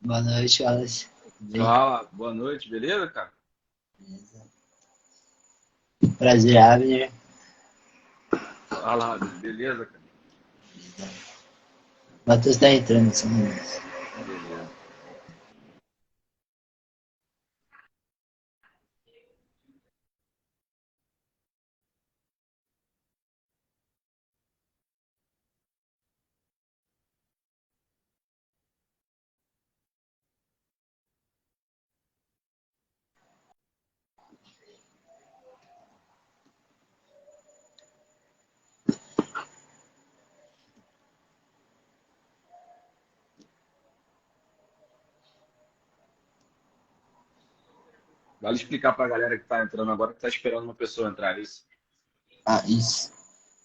Boa noite, Wallace. Tudo bem? Fala, boa noite, beleza, cara? Prazer, Abner. Fala, beleza, cara? Matheus tá entrando, só um minuto. Beleza. Vale explicar pra galera que tá entrando agora que tá esperando uma pessoa entrar, é isso? Ah, isso.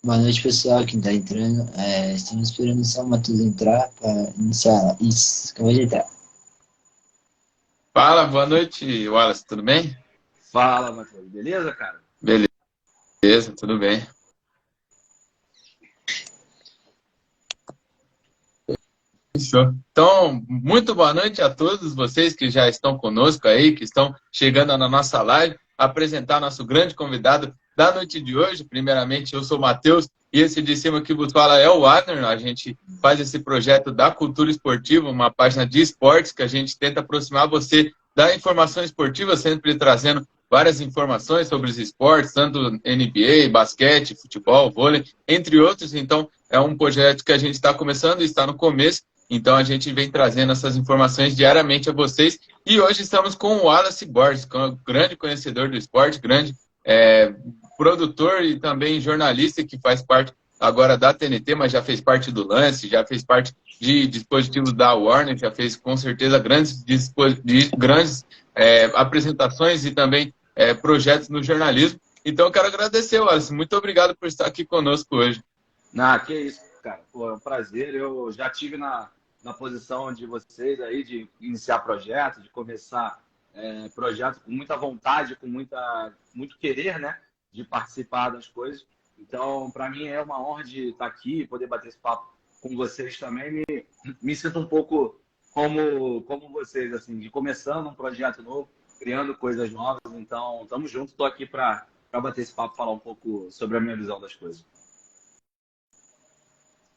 Boa noite, pessoal, quem tá entrando. Estamos esperando só o Matheus entrar para iniciar. Isso, acabou de entrar. Fala, boa noite, Wallace, tudo bem? Fala, Matheus, beleza, cara? Beleza, tudo bem. Fechou. Então, muito boa noite a todos vocês que já estão conosco aí, que estão chegando na nossa live, apresentar nosso grande convidado da noite de hoje. Primeiramente, eu sou o Matheus e esse de cima que vos fala é o Adner. A gente faz esse projeto da cultura esportiva, uma página de esportes que a gente tenta aproximar você da informação esportiva, sempre trazendo várias informações sobre os esportes, tanto NBA, basquete, futebol, vôlei, entre outros. Então, é um projeto que a gente está começando e está no começo. Então a gente vem trazendo essas informações diariamente a vocês. E hoje estamos com o Wallace Borges, que é um grande conhecedor do esporte, grande é, produtor e também jornalista que faz parte agora da TNT, mas já fez parte do Lance, já fez parte de dispositivos da Warner, já fez com certeza grandes apresentações e também projetos no jornalismo. Então eu quero agradecer, Wallace. Muito obrigado por estar aqui conosco hoje. Que isso, cara. Pô, é um prazer. Eu já tive na posição de vocês aí, de iniciar projeto, de começar projeto com muita vontade, muito querer, né? De participar das coisas. Então, para mim é uma honra de estar aqui, poder bater esse papo com vocês também. Me sinto um pouco como vocês, assim, de começando um projeto novo, criando coisas novas. Então, estamos juntos. Estou aqui para bater esse papo, falar um pouco sobre a minha visão das coisas.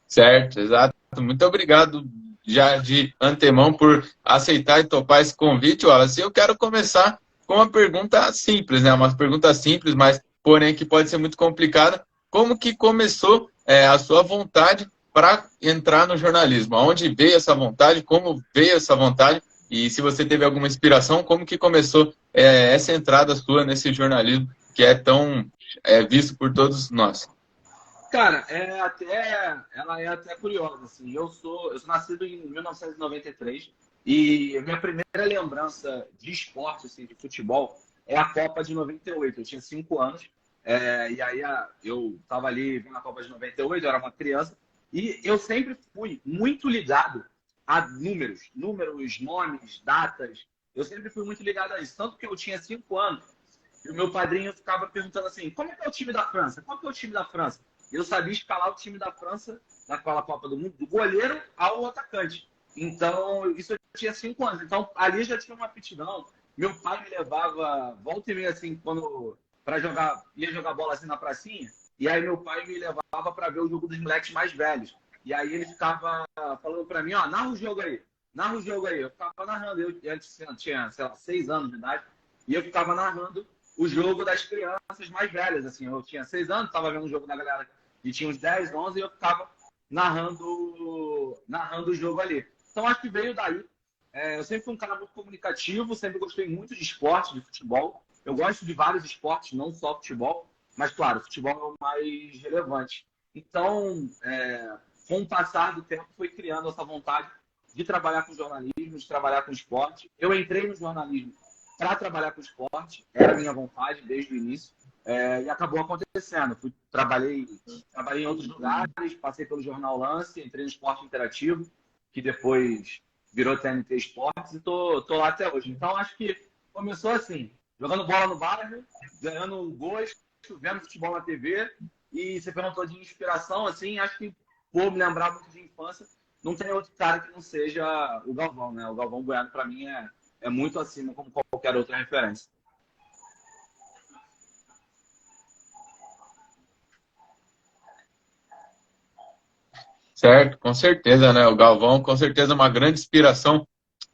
Certo, exato. Muito obrigado já de antemão por aceitar e topar esse convite, Wallace. Eu quero começar com uma pergunta simples, né? Uma pergunta simples, mas porém que pode ser muito complicada. Como que começou a sua vontade para entrar no jornalismo? Aonde veio essa vontade? Como veio essa vontade? E se você teve alguma inspiração, como que começou essa entrada sua nesse jornalismo que é tão visto por todos nós? Cara, ela é até curiosa, assim. Eu sou nascido em 1993 e minha primeira lembrança de esporte, assim, de futebol, é a Copa de 98. Eu tinha 5 anos, e aí eu tava ali vendo a Copa de 98, eu era uma criança, e eu sempre fui muito ligado a números, nomes, datas. Eu sempre fui muito ligado a isso, tanto que eu tinha 5 anos. E o meu padrinho ficava perguntando assim: como é que é o time da França? Qual que é o time da França? E eu sabia escalar o time da França naquela Copa do Mundo, do goleiro ao atacante. Então, isso eu tinha 5 anos. Então, ali já tinha uma aptidão. Meu pai me levava, volta e meia, assim, quando para jogar, ia jogar bola assim na pracinha. E aí, meu pai me levava para ver o jogo dos moleques mais velhos. E aí, ele ficava falando para mim: ó, narra o jogo aí, narra o jogo aí. Eu ficava narrando. Eu antes tinha, sei lá, 6 anos de idade. E eu ficava narrando o jogo das crianças mais velhas. Assim, eu tinha 6 anos, estava vendo o jogo da galera que tinha uns 10, 11, e eu ficava narrando o jogo ali. Então, acho que veio daí. Eu sempre fui um cara muito comunicativo, sempre gostei muito de esporte, de futebol. Eu gosto de vários esportes, não só futebol, mas, claro, futebol é o mais relevante. Então, com o passar do tempo, foi criando essa vontade de trabalhar com jornalismo, de trabalhar com esporte. Eu entrei no jornalismo para trabalhar com esporte, era a minha vontade desde o início, e acabou acontecendo. Trabalhei em outros lugares, passei pelo Jornal Lance, entrei no esporte interativo, que depois virou TNT Esportes, e tô lá até hoje. Então, acho que começou assim, jogando bola no bairro, ganhando um gosto, vendo futebol na TV, e você perguntou de inspiração, assim, acho que por me lembrar muito de infância, não tem outro cara que não seja o Galvão, né? O Galvão Bueno, para mim, é muito acima como qualquer outra referência. Certo, com certeza, né? O Galvão, com certeza, é uma grande inspiração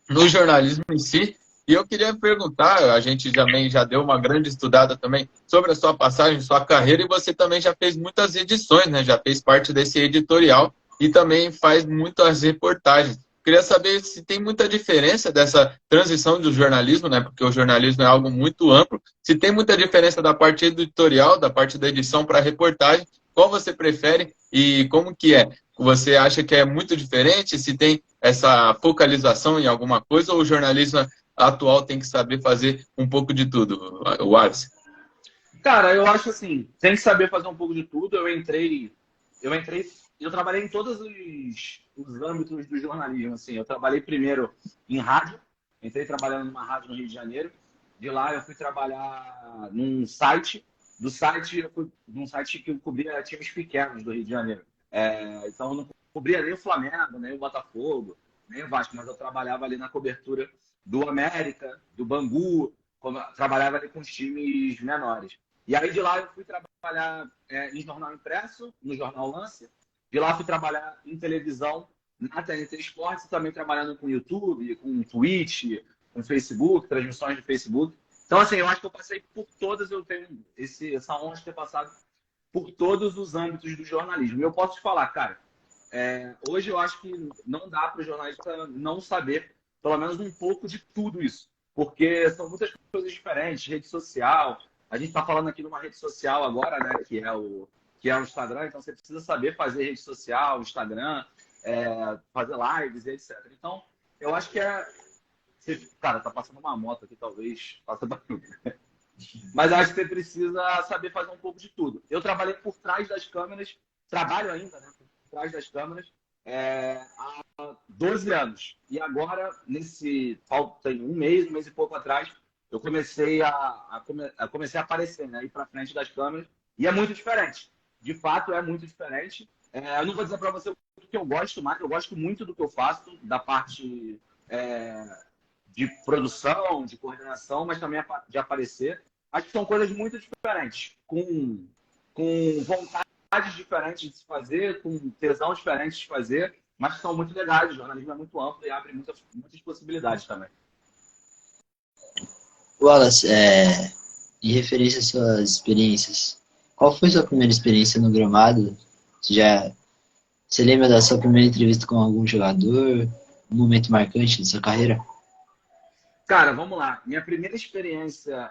no jornalismo em si. E eu queria perguntar, a gente também já deu uma grande estudada também sobre a sua passagem, sua carreira, e você também já fez muitas edições, né? Já fez parte desse editorial e também faz muitas reportagens. Queria saber se tem muita diferença dessa transição do jornalismo, né? Porque o jornalismo é algo muito amplo. Se tem muita diferença da parte editorial, da parte da edição para a reportagem, qual você prefere e como que é? Você acha que é muito diferente? Se tem essa focalização em alguma coisa ou o jornalismo atual tem que saber fazer um pouco de tudo, Wallace? Cara, eu acho assim, tem que saber fazer um pouco de tudo. Eu trabalhei em todos os âmbitos do jornalismo, assim. Eu trabalhei primeiro em rádio, entrei trabalhando numa rádio no Rio de Janeiro. De lá eu fui trabalhar num site. Do site, eu fui num site que eu cobria times pequenos do Rio de Janeiro. Então eu não cobria nem o Flamengo, nem o Botafogo, nem o Vasco, mas eu trabalhava ali na cobertura do América, do Bangu, trabalhava ali com os times menores. E aí de lá eu fui trabalhar em jornal impresso, no Jornal Lance. De lá fui trabalhar em televisão, na TNT Esportes, também trabalhando com YouTube, com Twitch, com Facebook, transmissões de Facebook. Então, assim, eu acho que eu passei por todas, eu tenho essa honra de ter passado por todos os âmbitos do jornalismo. E eu posso te falar, cara, hoje eu acho que não dá para o jornalista não saber, pelo menos um pouco de tudo isso. Porque são muitas coisas diferentes, rede social. A gente está falando aqui numa rede social agora, né, que é o Instagram. Então, você precisa saber fazer rede social, Instagram, fazer lives, etc. Então, eu acho que cara, tá passando uma moto aqui, talvez. Passa barulho. Mas acho que você precisa saber fazer um pouco de tudo. Eu trabalhei por trás das câmeras, trabalho ainda, né? Por trás das câmeras, há 12 anos. E agora, tem um mês e pouco atrás, eu comecei a aparecer, né? Ir para frente das câmeras. E é muito diferente. De fato, é muito diferente. Eu não vou dizer para você o que eu gosto mais. Eu gosto muito do que eu faço, da parte de produção, de coordenação, mas também de aparecer. Acho que são coisas muito diferentes, com vontades diferentes de se fazer, com tesão diferente de fazer, mas que são muito legais. O jornalismo é muito amplo e abre muitas possibilidades também. Wallace, em referência às suas experiências, qual foi sua primeira experiência no gramado? Você lembra da sua primeira entrevista com algum jogador? Um momento marcante da sua carreira? Cara, vamos lá. Minha primeira experiência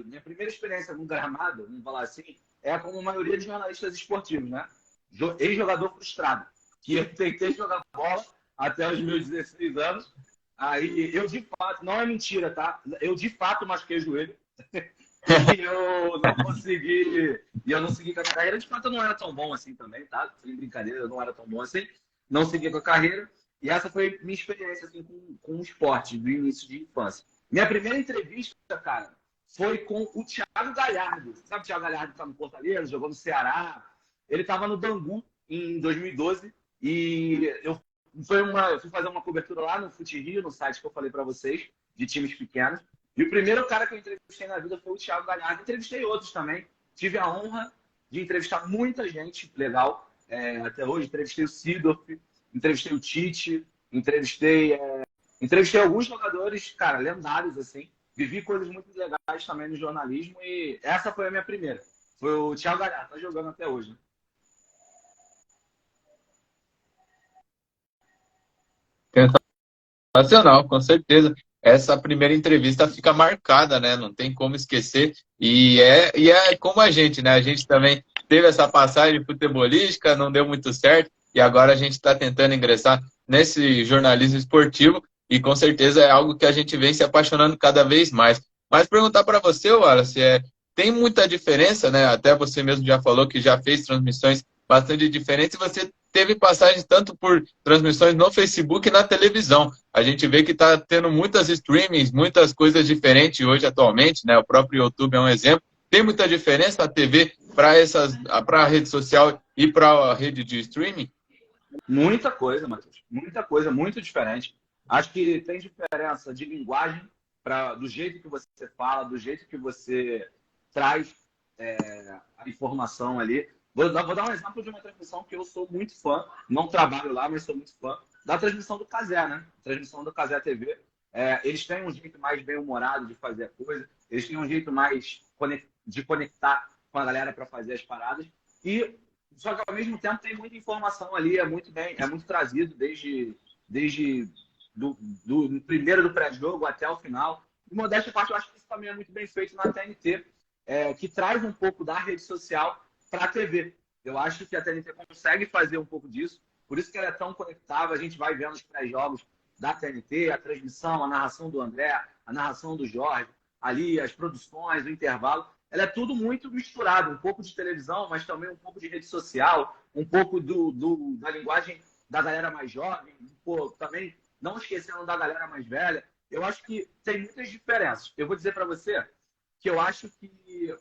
minha primeira experiência no gramado, vamos falar assim, é como a maioria dos jornalistas esportivos, né? Ex-jogador frustrado. Que eu tentei jogar bola até os meus 16 anos. Aí eu, de fato, não é mentira, tá? Eu, de fato, machuquei o joelho. E eu não segui com a carreira. De fato, eu não era tão bom assim também, tá? Sem brincadeira, eu não era tão bom assim. Não segui com a carreira. E essa foi minha experiência assim, com o esporte, do início de infância. Minha primeira entrevista, cara, foi com o Thiago Galhardo. Sabe o Thiago Galhardo que tá no Fortaleza, jogou no Ceará? Ele estava no Bangu em 2012 e eu fui fazer uma cobertura lá no Fute Rio, no site que eu falei para vocês, de times pequenos. E o primeiro cara que eu entrevistei na vida foi o Thiago Galhardo. Entrevistei outros também. Tive a honra de entrevistar muita gente legal. Até hoje, entrevistei o Sidorf, entrevistei o Tite, entrevistei alguns jogadores, cara, lendários, assim. Vivi coisas muito legais também no jornalismo e essa foi a minha primeira. Foi o Thiago Galhardo, tá jogando até hoje, né? Sensacional, com certeza. Essa primeira entrevista fica marcada, né? Não tem como esquecer. E é como a gente, né? A gente também teve essa passagem futebolística, não deu muito certo, e agora a gente está tentando ingressar nesse jornalismo esportivo, e com certeza é algo que a gente vem se apaixonando cada vez mais. Mas perguntar para você, Wallace, tem muita diferença, né? Até você mesmo já falou que já fez transmissões bastante diferentes, e você teve passagem tanto por transmissões no Facebook e na televisão. A gente vê que está tendo muitas streamings, muitas coisas diferentes hoje atualmente, né? O próprio YouTube é um exemplo. Tem muita diferença a TV para a rede social e para a rede de streaming? Muita coisa, Matheus. Muita coisa, muito diferente. Acho que tem diferença de linguagem do jeito que você fala, do jeito que você traz a informação ali. Vou dar um exemplo de uma transmissão que eu sou muito fã, não trabalho lá, mas sou muito fã, da transmissão do Cazé, né? Transmissão do Cazé TV. Eles têm um jeito mais bem-humorado de fazer a coisa, eles têm um jeito mais de conectar com a galera para fazer as paradas. Só que ao mesmo tempo tem muita informação ali, é muito trazido desde do primeiro do pré-jogo até o final. E modéstia à parte, eu acho que isso também é muito bem feito na TNT, que traz um pouco da rede social para a TV. Eu acho que a TNT consegue fazer um pouco disso, por isso que ela é tão conectável. A gente vai vendo os pré-jogos da TNT, a transmissão, a narração do André, a narração do Jorge, ali as produções, o intervalo. Ela é tudo muito misturado, um pouco de televisão, mas também um pouco de rede social, um pouco da linguagem da galera mais jovem, também não esquecendo da galera mais velha. Eu acho que tem muitas diferenças. Eu vou dizer para você que eu acho que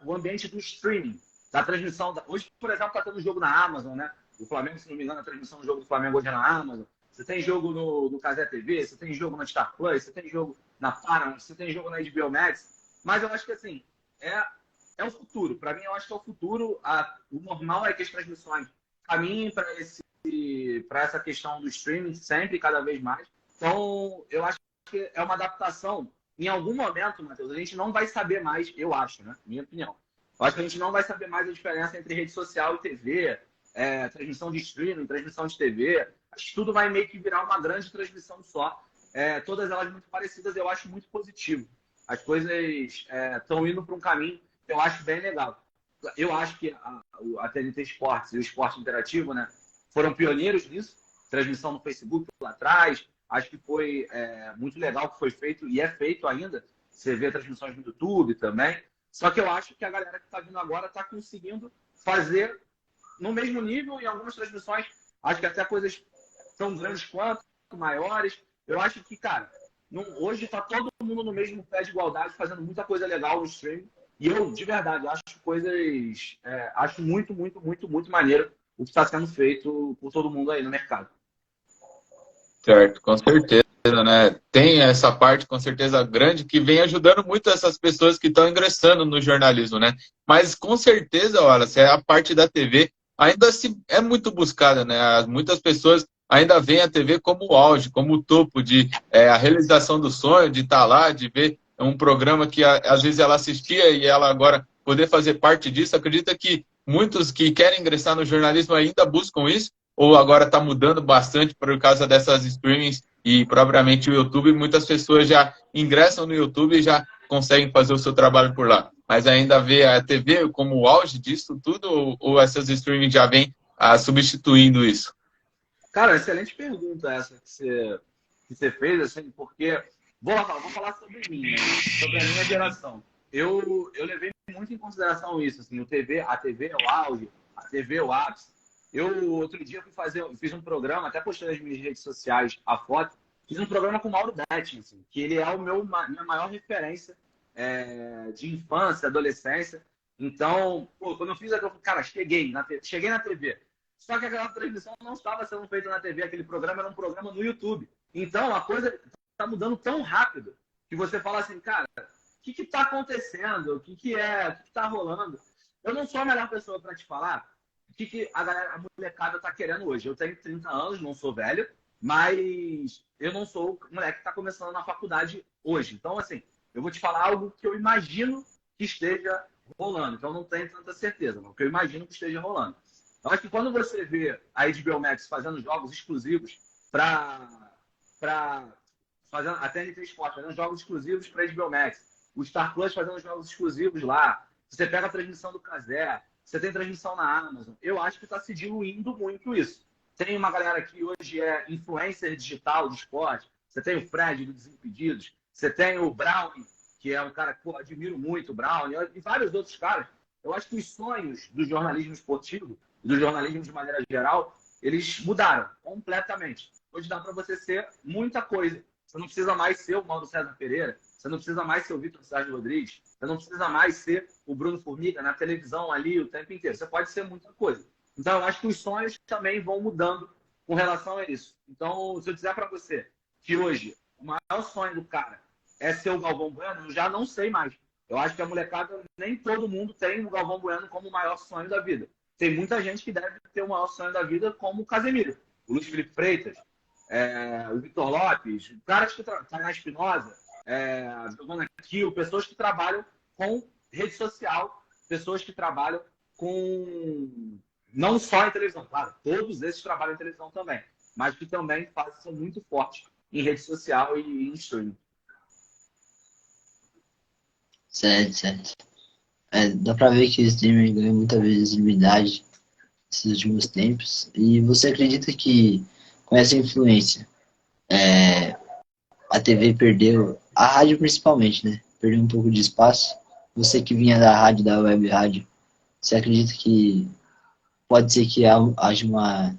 o ambiente do streaming, da transmissão... Hoje, por exemplo, está tendo jogo na Amazon, né? O Flamengo, se não me engano, a transmissão do jogo do Flamengo hoje é na Amazon. Você tem jogo no Cazé TV, você tem jogo na Star Plus, você tem jogo na Paramount, você tem jogo na HBO Max. Mas eu acho que, assim, é o futuro. Para mim, eu acho que é o futuro. O normal é que as transmissões caminhem para essa questão do streaming sempre, cada vez mais. Então, eu acho que é uma adaptação. Em algum momento, Matheus, a gente não vai saber mais, eu acho, né? Minha opinião. Eu acho que a gente não vai saber mais a diferença entre rede social e TV, transmissão de streaming, transmissão de TV. Acho que tudo vai meio que virar uma grande transmissão só. Todas elas muito parecidas, eu acho muito positivo. As coisas estão indo para um caminho que eu acho bem legal. Eu acho que a TNT Esportes e o Esporte Interativo, né, foram pioneiros nisso. Transmissão no Facebook lá atrás. Acho que foi muito legal que foi feito e é feito ainda. Você vê transmissões no YouTube também. Só que eu acho que a galera que está vindo agora está conseguindo fazer no mesmo nível em algumas transmissões. Acho que até coisas tão grandes quanto, maiores. Eu acho que, cara, hoje está todo mundo no mesmo pé de igualdade, fazendo muita coisa legal no streaming. E eu, de verdade, acho muito, muito, muito, muito maneiro o que está sendo feito por todo mundo aí no mercado. Certo, com certeza, né? Tem essa parte, com certeza, grande, que vem ajudando muito essas pessoas que estão ingressando no jornalismo, né? Mas, com certeza, Wallace, a parte da TV ainda é muito buscada, né? Muitas pessoas ainda veem a TV como o auge, como o topo a realização do sonho, de estar lá, de ver um programa que, às vezes, ela assistia e ela agora poder fazer parte disso. Acredita que muitos que querem ingressar no jornalismo ainda buscam isso? Ou agora está mudando bastante por causa dessas streamings e propriamente o YouTube? Muitas pessoas já ingressam no YouTube e já conseguem fazer o seu trabalho por lá. Mas ainda vê a TV como o auge disso tudo? Ou essas streamings já vêm substituindo isso? Cara, excelente pergunta essa que você fez, assim, porque... Vou falar sobre mim, né? Sobre a minha geração. Eu levei muito em consideração isso. Assim, a TV é o auge, a TV é o ápice. Outro dia, fiz um programa, até postei nas minhas redes sociais a foto, fiz um programa com o Mauro Betti, assim, que ele é minha maior referência de infância, adolescência. Então, quando eu fiz aquilo, cara, cheguei na TV. Só que aquela transmissão não estava sendo feita na TV, aquele programa era um programa no YouTube. Então, a coisa está mudando tão rápido que você fala assim, cara, o que está acontecendo? O que está rolando? Eu não sou a melhor pessoa para te falar o que a molecada está querendo hoje. Eu tenho 30 anos, não sou velho, mas eu não sou o moleque que está começando na faculdade hoje. Então, assim, eu vou te falar algo que eu imagino que esteja rolando. Então, não tenho tanta certeza, mas que eu imagino que esteja rolando. Eu acho que quando você vê a HBO Max fazendo jogos exclusivos fazendo a TNT Sports, fazendo jogos exclusivos para a HBO Max, o Star Plus fazendo jogos exclusivos lá, você pega a transmissão do Cazé, você tem transmissão na Amazon, eu acho que está se diluindo muito isso. Tem uma galera que hoje é influencer digital de esporte, você tem o Fred do Desimpedidos, você tem o Brownie, que é um cara que eu admiro muito, o Brownie, e vários outros caras. Eu acho que os sonhos do jornalismo esportivo, do jornalismo de maneira geral, eles mudaram completamente. Hoje dá para você ser muita coisa. Você não precisa mais ser o Mauro César Pereira, você não precisa mais ser o Vitor Sérgio Rodrigues, você não precisa mais ser o Bruno Formiga na televisão ali o tempo inteiro. Você pode ser muita coisa. Então, eu acho que os sonhos também vão mudando com relação a isso. Então, se eu disser para você que hoje o maior sonho do cara é ser o Galvão Bueno, eu já não sei mais. Eu acho que a molecada, nem todo mundo tem o Galvão Bueno como o maior sonho da vida. Tem muita gente que deve ter o maior sonho da vida como o Casemiro, o Luiz Felipe Freitas, o Vitor Lopes, caras que Tainá Espinosa, Giovanna Kiel, pessoas que trabalham com rede social, pessoas que trabalham com não só em televisão, claro, todos esses trabalham em televisão também, mas que também são muito fortes em rede social e em streaming. Certo, certo. Dá pra ver que o streaming ganhou muita visibilidade nesses últimos tempos. E você acredita que com essa influência a TV perdeu, a rádio principalmente, né? Perdeu um pouco de espaço. Você que vinha da rádio, da web rádio, você acredita que pode ser que haja uma,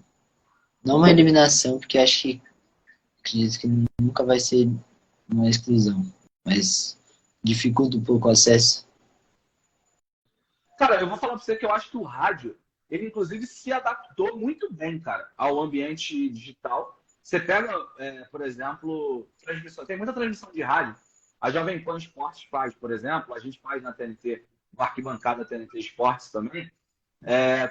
não uma eliminação, porque acredito que nunca vai ser uma exclusão, mas dificulta um pouco o acesso? Cara, eu vou falar pra você que eu acho que o rádio, ele inclusive se adaptou muito bem, cara, ao ambiente digital. Você pega, por exemplo, transmissão, tem muita transmissão de rádio. A Jovem Pan Esportes faz, por exemplo, a gente faz na TNT, no Arquibancada TNT Esportes também,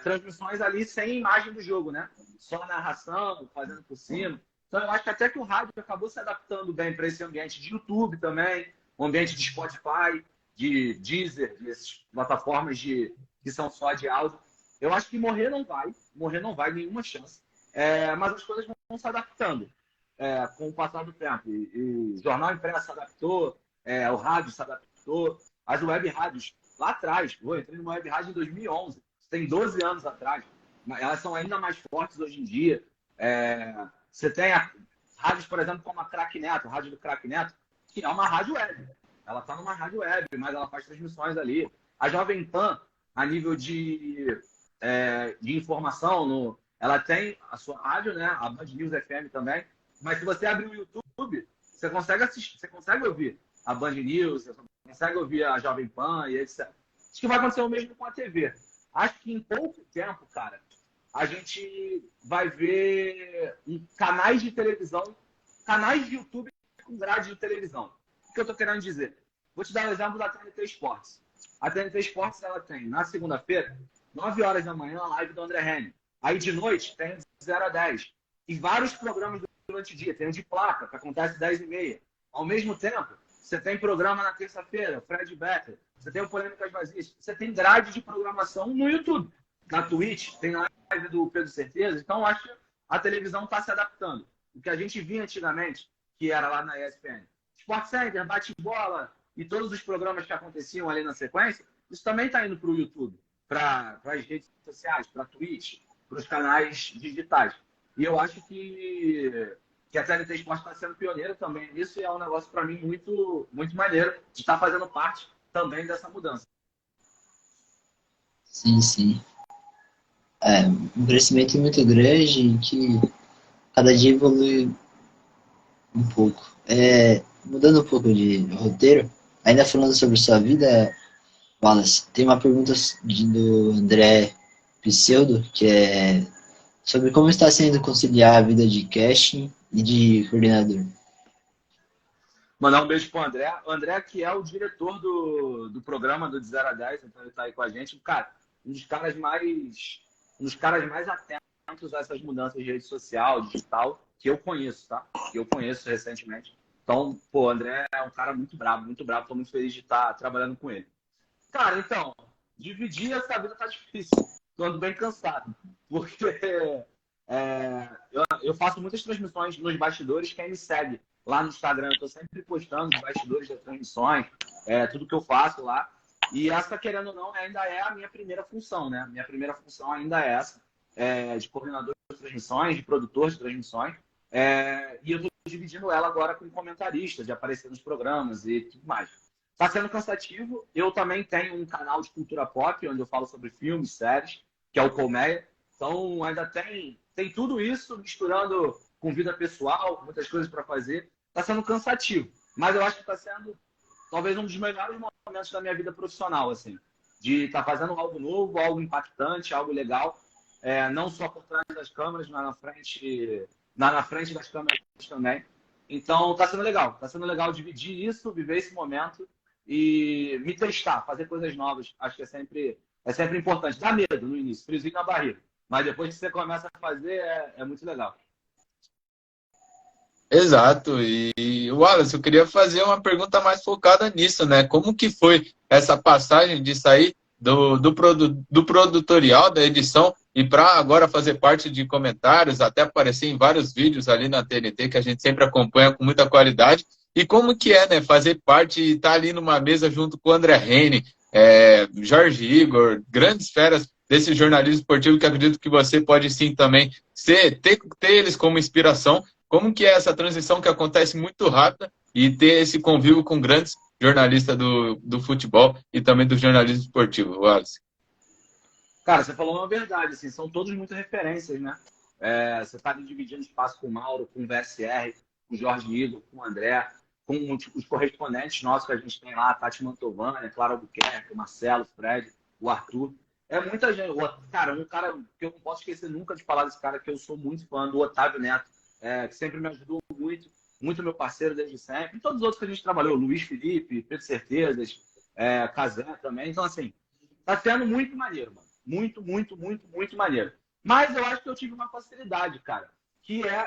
transmissões ali sem imagem do jogo, né? Só a narração, fazendo por cima. Então eu acho que até que o rádio acabou se adaptando bem para esse ambiente de YouTube também, o ambiente de Spotify, de Deezer, dessas plataformas que são só de áudio. Eu acho que morrer não vai, nenhuma chance. Mas as coisas vão se adaptando com o passar do tempo. E o jornal impresso se adaptou, o rádio se adaptou, as web rádios lá atrás. Eu entrei numa web rádio em 2011, tem 12 anos atrás. Elas são ainda mais fortes hoje em dia. Você tem rádios, por exemplo, como a Crack Neto, a rádio do Crack Neto, que é uma rádio web. Ela está numa rádio web, mas ela faz transmissões ali. A Jovem Pan, a nível de informação, ela tem a sua rádio, né? A Band News FM também. Mas se você abrir o YouTube, você consegue assistir, você consegue ouvir a Band News, você consegue ouvir a Jovem Pan e etc. Acho que vai acontecer o mesmo com a TV. Acho que em pouco tempo, cara, a gente vai ver canais de televisão, canais de YouTube com grade de televisão. O que eu estou querendo dizer? Vou te dar o exemplo da TNT Esportes. A TNT Esportes, ela tem, na segunda-feira, 9 horas da manhã, a live do André Henning. Aí, de noite, tem de 0 a 10. E vários programas durante o dia. Tem o de placa, que acontece 10h30. Ao mesmo tempo, você tem programa na terça-feira, Fred Becker. Você tem o Polêmicas Vazias. Você tem grade de programação no YouTube. Na Twitch, tem a live do Pedro Certeza. Então, eu acho que a televisão está se adaptando. O que a gente via antigamente, que era lá na ESPN, Sport Center, bate-bola e todos os programas que aconteciam ali na sequência, isso também está indo para o YouTube, para as redes sociais, para a Twitch, para os canais digitais. E eu acho que a TNT Esporte está sendo pioneira também nisso e é um negócio, para mim, muito, muito maneiro de estar fazendo parte também dessa mudança. Sim, sim. Um crescimento muito grande que cada dia evolui um pouco. Mudando um pouco de roteiro, ainda falando sobre sua vida, Wallace, tem uma pergunta do André Pseudo, que é sobre como está sendo conciliar a vida de casting e de coordenador. Mandar um beijo pro André. O André, que é o diretor do programa do De 0 a 10, então ele está aí com a gente. Cara, um dos caras mais atentos a essas mudanças de rede social, digital, que eu conheço, tá? Que eu conheço recentemente. Então, pô, o André é um cara muito brabo, muito brabo. Tô muito feliz de estar trabalhando com ele. Cara, então, dividir essa vida tá difícil. Tô andando bem cansado. Porque eu faço muitas transmissões nos bastidores. Quem me segue lá no Instagram, eu tô sempre postando os bastidores das transmissões, tudo que eu faço lá. E essa, querendo ou não, ainda é a minha primeira função, né? Minha primeira função ainda é essa, de coordenador de transmissões, de produtor de transmissões. E eu tô dividindo ela agora com comentarista, de aparecer nos programas e tudo mais. Está sendo cansativo. Eu também tenho um canal de cultura pop, onde eu falo sobre filmes, séries, que é o Colmeia. Então, ainda tem tudo isso misturando com vida pessoal, muitas coisas para fazer. Está sendo cansativo. Mas eu acho que está sendo, talvez, um dos melhores momentos da minha vida profissional, assim. De estar fazendo algo novo, algo impactante, algo legal. não só por trás das câmeras, mas na frente das câmeras também. Então, está sendo legal dividir isso, viver esse momento e me testar, fazer coisas novas. Acho que é sempre importante. Dá medo no início, friozinho na barriga, mas depois que você começa a fazer, é muito legal. Exato. E Wallace, eu queria fazer uma pergunta mais focada nisso, né? Como que foi essa passagem de sair do produtorial, da edição, e para agora fazer parte de comentários, até aparecer em vários vídeos ali na TNT, que a gente sempre acompanha com muita qualidade. E como que é, né? Fazer parte e estar ali numa mesa junto com o André Rene, Jorge Igor, grandes feras desse jornalismo esportivo, que acredito que você pode sim também ter eles como inspiração. Como que é essa transição que acontece muito rápida e ter esse convívio com grandes jornalistas do futebol e também do jornalismo esportivo, Wallace? Cara, você falou uma verdade, assim, são todos muitas referências, né? Você está dividindo espaço com o Mauro, com o VSR, com o Jorge Igor, com o André, com os correspondentes nossos que a gente tem lá, a Tati Mantovani, Clara Albuquerque, o Marcelo, o Fred, o Arthur. É muita gente. Cara, um cara que eu não posso esquecer nunca de falar desse cara, que eu sou muito fã, do Otávio Neto, que sempre me ajudou muito, muito meu parceiro desde sempre. E todos os outros que a gente trabalhou, Luiz Felipe, Pedro Certezas, Casé também. Então, assim, tá sendo muito maneiro, mano. Muito, muito, muito, muito maneiro. Mas eu acho que eu tive uma facilidade, cara,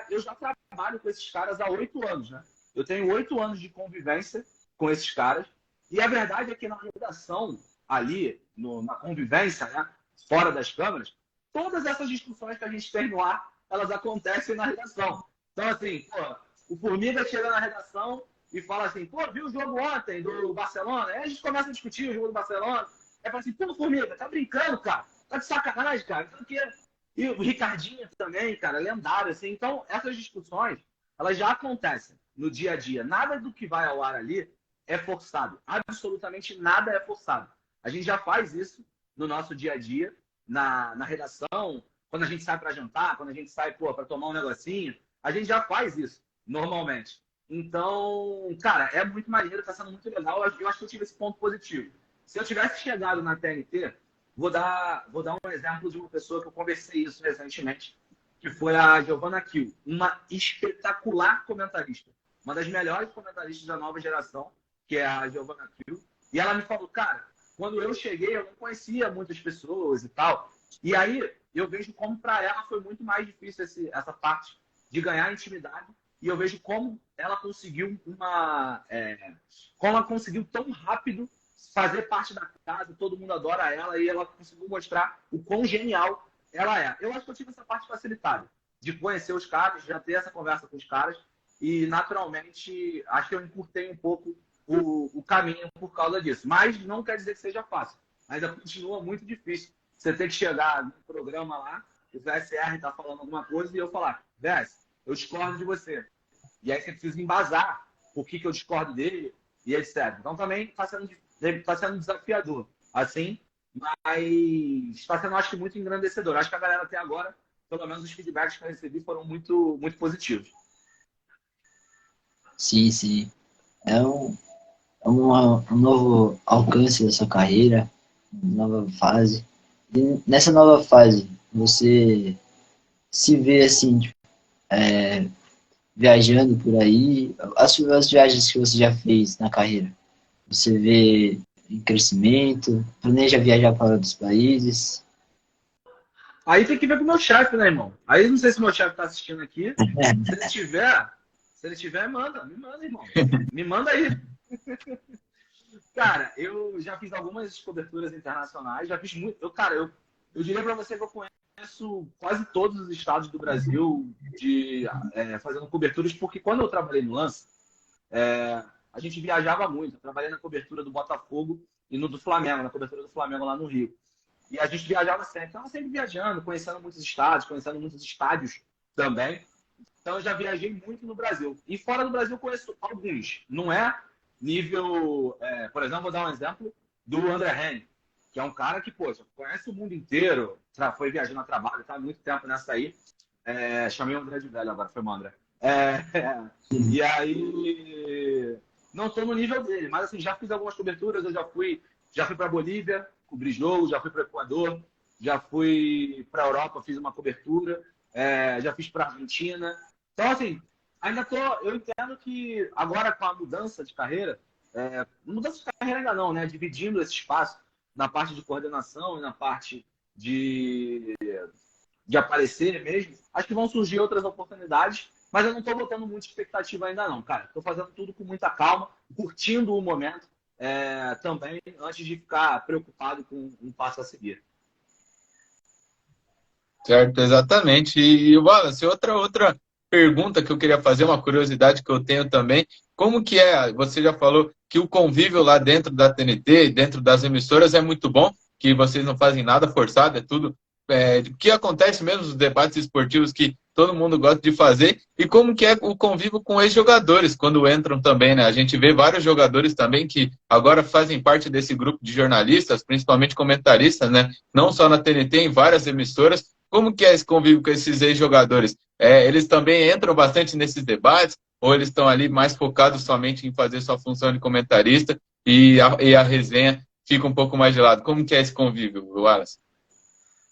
eu já trabalho com esses caras há 8 anos, né? Eu tenho 8 anos de convivência com esses caras. E a verdade é que na redação, ali, na convivência, né, fora das câmeras, todas essas discussões que a gente tem no ar, elas acontecem na redação. Então, assim, pô, o Formiga chega na redação e fala assim, pô, viu o jogo ontem do Barcelona? Aí a gente começa a discutir o jogo do Barcelona. Aí fala assim, pô, Formiga, tá brincando, cara? Tá de sacanagem, cara? Então, e o Ricardinho também, cara, lendário, assim. Então, essas discussões, elas já acontecem no dia a dia. Nada do que vai ao ar ali é forçado. Absolutamente nada é forçado. A gente já faz isso no nosso dia a dia, na redação, quando a gente sai para jantar, quando a gente sai para tomar um negocinho, a gente já faz isso, normalmente. Então, cara, é muito maneiro, tá sendo muito legal. Eu acho que eu tive esse ponto positivo. Se eu tivesse chegado na TNT, vou dar um exemplo de uma pessoa que eu conversei isso recentemente, que foi a Giovanna Kiel, uma espetacular comentarista, uma das melhores comentaristas da nova geração, que é a Giovanna Kiel. E ela me falou, cara, quando eu cheguei, eu não conhecia muitas pessoas e tal. E aí eu vejo como para ela foi muito mais difícil essa parte de ganhar intimidade. E eu vejo como ela conseguiu como ela conseguiu tão rápido fazer parte da casa, todo mundo adora ela e ela conseguiu mostrar o quão genial ela é. Eu acho que eu tive essa parte facilitada de conhecer os caras, já ter essa conversa com os caras e, naturalmente, acho que eu encurtei um pouco o caminho por causa disso. Mas não quer dizer que seja fácil. Ainda continua muito difícil. Você tem que chegar no programa lá, o VSR tá falando alguma coisa e eu falar, VS, eu discordo de você. E aí você precisa embasar por que eu discordo dele e etc. Então também está sendo desafiador, assim, mas está sendo, acho que, muito engrandecedor. Acho que a galera até agora, pelo menos os feedbacks que eu recebi foram muito, muito positivos. Sim, sim. É um novo alcance da sua carreira, uma nova fase. E nessa nova fase, você se vê assim, tipo, viajando por aí, as viagens que você já fez na carreira, você vê em crescimento, planeja viajar para outros países? Aí tem que ver com o meu chefe, né, irmão? Aí não sei se o meu chefe está assistindo aqui. Se ele tiver, me manda, irmão. Me manda aí. Cara, eu já fiz algumas coberturas internacionais, já fiz muito. Eu diria para você que eu conheço quase todos os estados do Brasil fazendo coberturas, porque quando eu trabalhei no Lance, a gente viajava muito. Eu trabalhei na cobertura do Botafogo e no do Flamengo, na cobertura do Flamengo lá no Rio. E a gente viajava sempre. Estava sempre viajando, conhecendo muitos estados, conhecendo muitos estádios também. Então eu já viajei muito no Brasil. E fora do Brasil eu conheço alguns. Não é nível... por exemplo, vou dar um exemplo do André Rene, que é um cara que, poxa, conhece o mundo inteiro. Foi viajando a trabalho, tá há muito tempo nessa aí. Chamei o André de velho agora, foi o André. E aí... Não estou no nível dele, mas assim, já fiz algumas coberturas. Eu já fui para Bolívia, cobri jogo, já fui para o Equador, já fui para a Europa, fiz uma cobertura, já fiz para a Argentina. Então, assim, eu entendo que agora com a mudança de carreira, mudança de carreira ainda não, né? Dividindo esse espaço na parte de coordenação e na parte de, de aparecer mesmo, acho que vão surgir outras oportunidades, mas eu não estou botando muita expectativa ainda não, cara. Estou fazendo tudo com muita calma, curtindo o momento também, antes de ficar preocupado com um passo a seguir. Certo, exatamente. E Wallace, outra pergunta que eu queria fazer, uma curiosidade que eu tenho também, como que é, você já falou que o convívio lá dentro da TNT, dentro das emissoras é muito bom, que vocês não fazem nada forçado, é tudo que acontece mesmo nos debates esportivos que todo mundo gosta de fazer, e como que é o convívio com ex-jogadores quando entram também, né? A gente vê vários jogadores também que agora fazem parte desse grupo de jornalistas, principalmente comentaristas, né? Não só na TNT, em várias emissoras. Como que é esse convívio com esses ex-jogadores? Eles também entram bastante nesses debates ou eles estão ali mais focados somente em fazer sua função de comentarista e a resenha fica um pouco mais de lado? Como que é esse convívio, Wallace?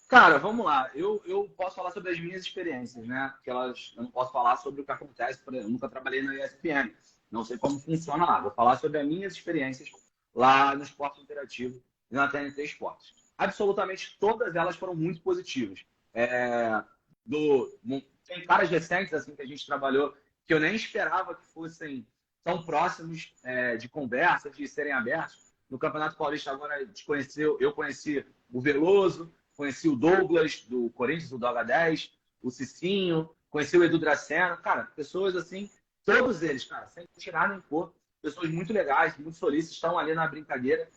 Cara, vamos lá. Eu posso falar sobre as minhas experiências, né? Porque eu não posso falar sobre o que acontece, por exemplo, eu nunca trabalhei na ESPN, não sei como funciona lá. Vou falar sobre as minhas experiências lá no Esporte Interativo e na TNT Esportes. Absolutamente todas elas foram muito positivas. É, tem caras recentes assim que a gente trabalhou que eu nem esperava que fossem tão próximos de conversas, de serem abertos. No Campeonato Paulista agora eu conheci o Veloso, conheci o Douglas do Corinthians, do Doga 10, o Cicinho, conheci o Edu Dracena, cara, pessoas assim, todos eles, cara, sem tirar nem pôr, pessoas muito legais, muito solícitas, estão ali na brincadeira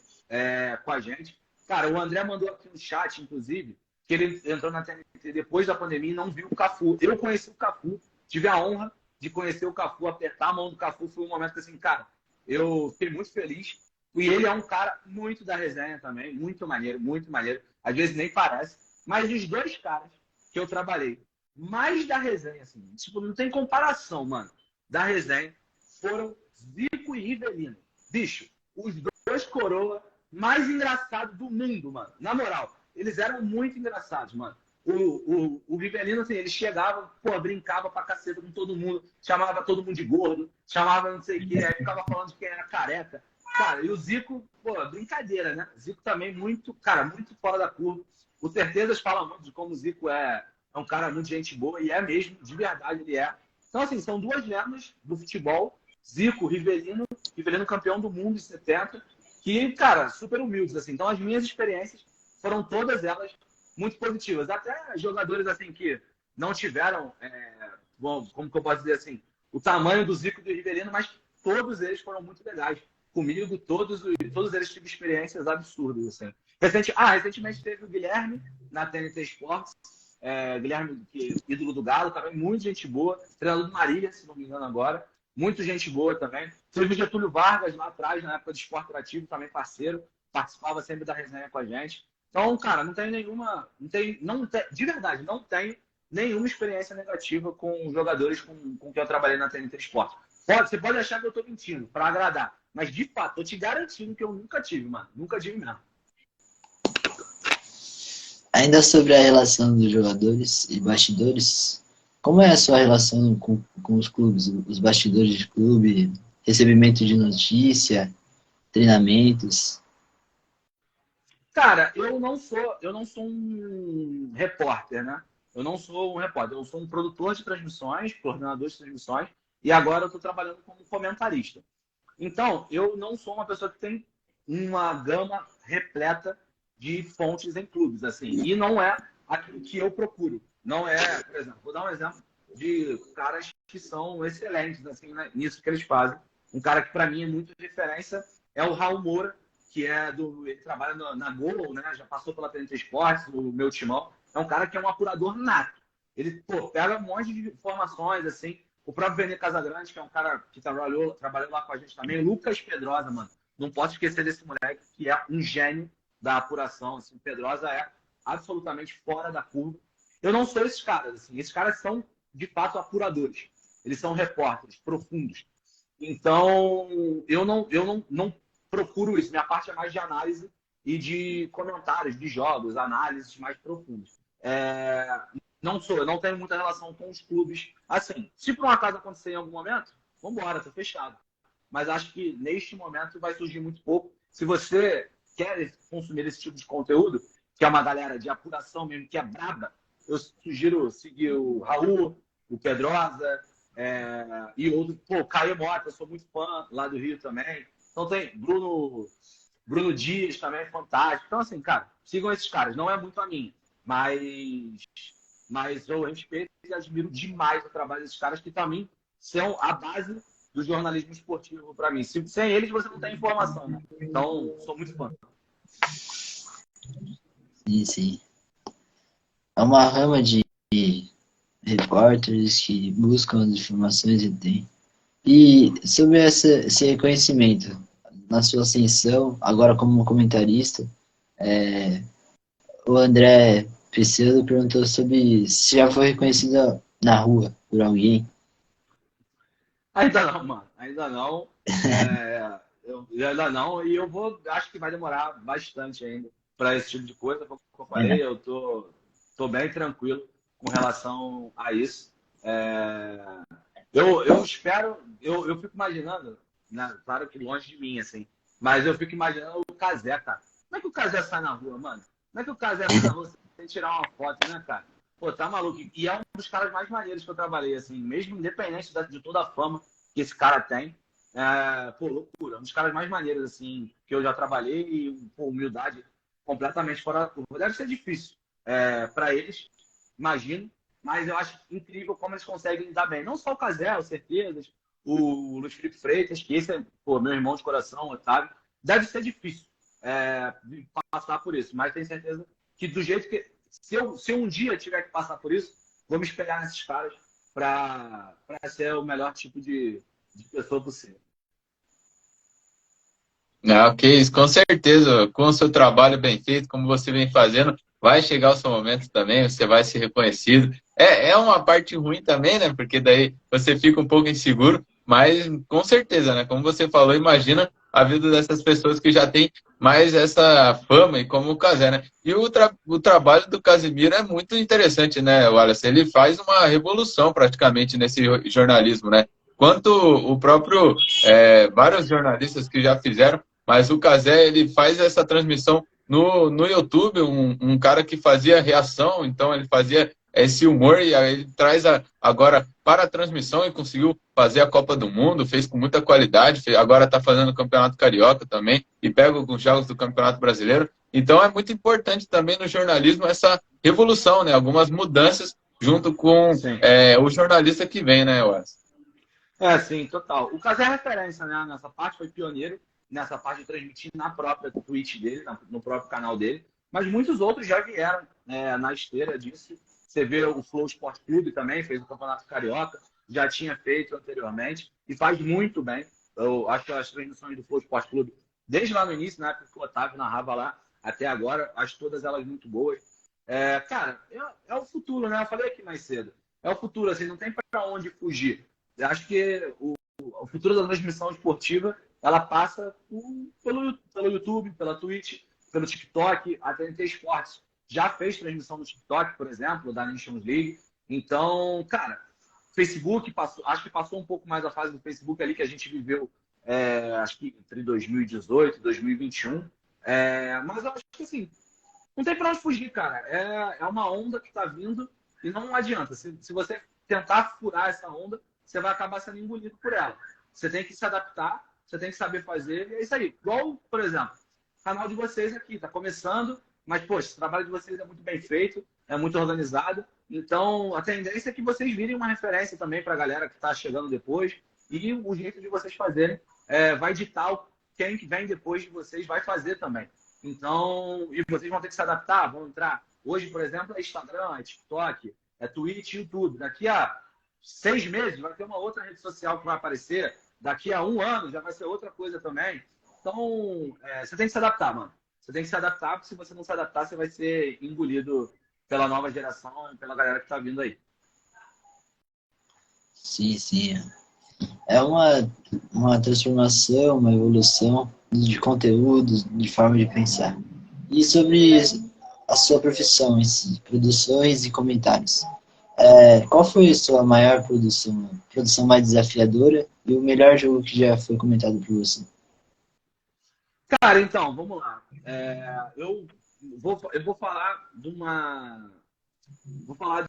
com a gente. Cara, o André mandou aqui no chat, inclusive, que ele entrou na TNT depois da pandemia e não viu o Cafu. Eu conheci o Cafu, tive a honra de conhecer o Cafu, apertar a mão do Cafu, foi um momento que, assim, cara, eu fiquei muito feliz. E ele é um cara muito da resenha também, muito maneiro, muito maneiro. Às vezes nem parece. Mas os dois caras que eu trabalhei, mais da resenha, assim, tipo, não tem comparação, mano, da resenha, foram Zico e Rivelino. Bicho, os dois coroa mais engraçados do mundo, mano. Na moral, eles eram muito engraçados, mano. O Rivelino, assim, ele chegava, pô, brincava pra caceta com todo mundo, chamava todo mundo de gordo, chamava não sei o quê, aí ficava falando de quem era careca. Cara, e o Zico, pô, brincadeira, né? Zico também muito, cara, muito fora da curva. O Certezas fala muito de como o Zico é um cara muito gente boa, e é mesmo, de verdade ele é. Então, assim, são duas lendas do futebol, Zico, Rivelino campeão do mundo em 70, que, cara, super humildes, assim. Então, as minhas experiências foram todas elas muito positivas. Até jogadores, assim, que não tiveram, bom, como que eu posso dizer assim, o tamanho do Zico e do Rivelino, mas todos eles foram muito legais. Comigo, todos eles tiveram experiências absurdas, assim. Recentemente teve o Guilherme na TNT Esportes, Guilherme, ídolo do Galo, também muito gente boa, treinador do Marília, se não me engano agora, muito gente boa também. Teve o Getúlio Vargas lá atrás, na época do Esporte Interativo, também parceiro, participava sempre da resenha com a gente. Então, cara, não tem nenhuma, de verdade, não tem nenhuma experiência negativa com jogadores com que eu trabalhei na TNT Esporte. Você pode achar que eu tô mentindo, para agradar, mas de fato, tô te garantindo que eu nunca tive, mano, nunca tive mesmo. Ainda sobre a relação dos jogadores e bastidores, como é a sua relação com os clubes, os bastidores de clube, recebimento de notícia, treinamentos? Cara, eu não sou um repórter, né? Eu não sou um repórter, eu sou um produtor de transmissões, coordenador de transmissões, e agora eu estou trabalhando como comentarista. Então, eu não sou uma pessoa que tem uma gama repleta de fontes em clubes, assim, e não é aquilo que eu procuro. Não é, por exemplo, vou dar um exemplo de caras que são excelentes assim, né, nisso que eles fazem. Um cara que para mim é muito referência é o Raul Moura, que ele trabalha na Gol, né? Já passou pela TNT Esportes, o meu timão. É um cara que é um apurador nato. Ele, pô, pega um monte de informações, assim. O próprio Vene Casagrande, que é um cara que trabalhou lá com a gente também. Lucas Pedrosa, mano. Não posso esquecer desse moleque, que é um gênio da apuração. Assim. O Pedrosa é absolutamente fora da curva. Eu não sou esses caras, assim. Esses caras são, de fato, apuradores. Eles são repórteres profundos. Então, eu não procuro isso. Minha parte é mais de análise e de comentários de jogos, análises mais profundas. Eu não tenho muita relação com os clubes. Assim, se por um acaso acontecer em algum momento, vamos embora, tô fechado. Mas acho que neste momento vai surgir muito pouco. Se você quer consumir esse tipo de conteúdo, que é uma galera de apuração mesmo, que é braba, eu sugiro seguir o Raul, o Pedrosa, e outro, pô, Caio Mota, eu sou muito fã, lá do Rio também. Então tem Bruno Dias também, fantástico. Então, assim, cara, sigam esses caras. Não é muito a minha, mas eu respeito e admiro demais o trabalho desses caras, que também são a base do jornalismo esportivo para mim. Sem eles, você não tem informação, né? Então, sou muito fã. Sim, sim. É uma rama de repórteres que buscam as informações e tem. E sobre esse reconhecimento, na sua ascensão, agora como comentarista, o André Picelo perguntou sobre se já foi reconhecida na rua por alguém. Ainda não, mano. Ainda não. Ainda não. E acho que vai demorar bastante ainda para esse tipo de coisa. Como eu falei, eu tô bem tranquilo com relação a isso. Eu espero, eu fico imaginando, né, claro que longe de mim, assim, mas eu fico imaginando o Cazé, cara. Como é que o Cazé sai na rua, mano? Como é que o Cazé sai na rua sem tirar uma foto, né, cara? Pô, tá maluco. E é um dos caras mais maneiros que eu trabalhei, assim, mesmo independente de toda a fama que esse cara tem. Pô, loucura. Um dos caras mais maneiros, assim, que eu já trabalhei e, pô, humildade completamente fora da curva. Deve ser difícil para eles, imagino, mas eu acho incrível como eles conseguem lidar bem. Não só o Cazé, o Certezas, o Luiz Felipe Freitas, que esse é, pô, meu irmão de coração, Otávio. Deve ser difícil passar por isso, mas tenho certeza que do jeito que... Se eu um dia tiver que passar por isso, vou me espelhar nesses caras para ser o melhor tipo de pessoa possível. Ok, isso com certeza, com o seu trabalho bem feito, como você vem fazendo, vai chegar o seu momento também, você vai ser reconhecido. É uma parte ruim também, né? Porque daí você fica um pouco inseguro, mas com certeza, né? Como você falou, imagina a vida dessas pessoas que já têm mais essa fama, e como o Cazé, né? E o trabalho do Casimiro é muito interessante, né, Wallace? Ele faz uma revolução praticamente nesse jornalismo, né? Quanto o próprio, vários jornalistas que já fizeram, mas o Cazé, ele faz essa transmissão no YouTube, um cara que fazia reação, então ele fazia esse humor e aí ele traz agora para a transmissão e conseguiu fazer a Copa do Mundo, fez com muita qualidade, agora está fazendo o Campeonato Carioca também e pega alguns jogos do Campeonato Brasileiro. Então é muito importante também no jornalismo essa revolução, né? Algumas mudanças junto com o jornalista que vem, né, Wes? Sim, total. O Cazé é referência, né? Nessa parte, foi pioneiro nessa parte de transmitir na própria Twitch dele, no próprio canal dele. Mas muitos outros já vieram na esteira disso. Você vê o Flow Sport Clube também, fez o Campeonato Carioca, já tinha feito anteriormente e faz muito bem. Eu acho que as transmissões do Flow Sport Clube, desde lá no início, na época que o Otávio narrava lá, até agora, acho todas elas muito boas. Cara, é o futuro, né? Eu falei aqui mais cedo. É o futuro, assim, não tem para onde fugir. Eu acho que o futuro da transmissão esportiva ela passa pelo YouTube, pela Twitch, pelo TikTok. A TNT Esportes já fez transmissão no TikTok, por exemplo, da Nations League. Então, cara, Facebook acho que passou um pouco mais a fase do Facebook ali que a gente viveu, acho que entre 2018 e 2021. Mas eu acho que assim, não tem para onde fugir, cara. É uma onda que está vindo e não adianta. Se você tentar furar essa onda, você vai acabar sendo engolido por ela. Você tem que se adaptar, você tem que saber fazer, e é isso aí. Igual, por exemplo, o canal de vocês aqui, está começando, mas, poxa, o trabalho de vocês é muito bem feito, é muito organizado, então a tendência é que vocês virem uma referência também para a galera que está chegando depois, e o jeito de vocês fazerem vai ditar quem vem depois de vocês vai fazer também. Então, e vocês vão ter que se adaptar, vão entrar. Hoje, por exemplo, é Instagram, é TikTok, é Twitch, YouTube. Daqui a 6 meses vai ter uma outra rede social que vai aparecer. Daqui a 1 ano já vai ser outra coisa também. Então, você tem que se adaptar, mano. Você tem que se adaptar, porque se você não se adaptar, você vai ser engolido pela nova geração e pela galera que tá vindo aí. Sim, sim. É uma transformação, uma evolução de conteúdos, de forma de pensar. E sobre a sua profissão em si, produções e comentários. Qual foi a sua maior produção mais desafiadora e o melhor jogo que já foi comentado por você? Cara, então, vamos lá. Eu vou falar de uma. Vou falar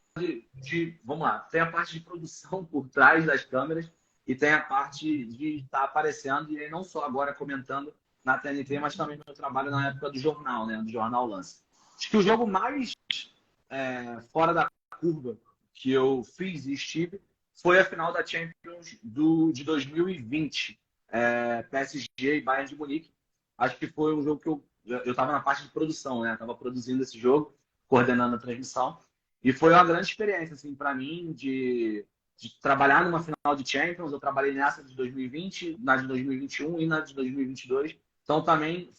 vamos lá. Tem a parte de produção por trás das câmeras e tem a parte de estar aparecendo, e aí não só agora comentando na TNT, mas também no meu trabalho na época do jornal, né? Do Jornal Lance. Acho que o jogo mais fora da curva que eu fiz e estive foi a final da Champions de 2020, PSG e Bayern de Munique. Acho que foi um jogo que eu estava na parte de produção, né? Estava produzindo esse jogo, coordenando a transmissão. E foi uma grande experiência, assim, para mim, de trabalhar numa final de Champions. Eu trabalhei nessa de 2020, na de 2021 e na de 2022. Então, também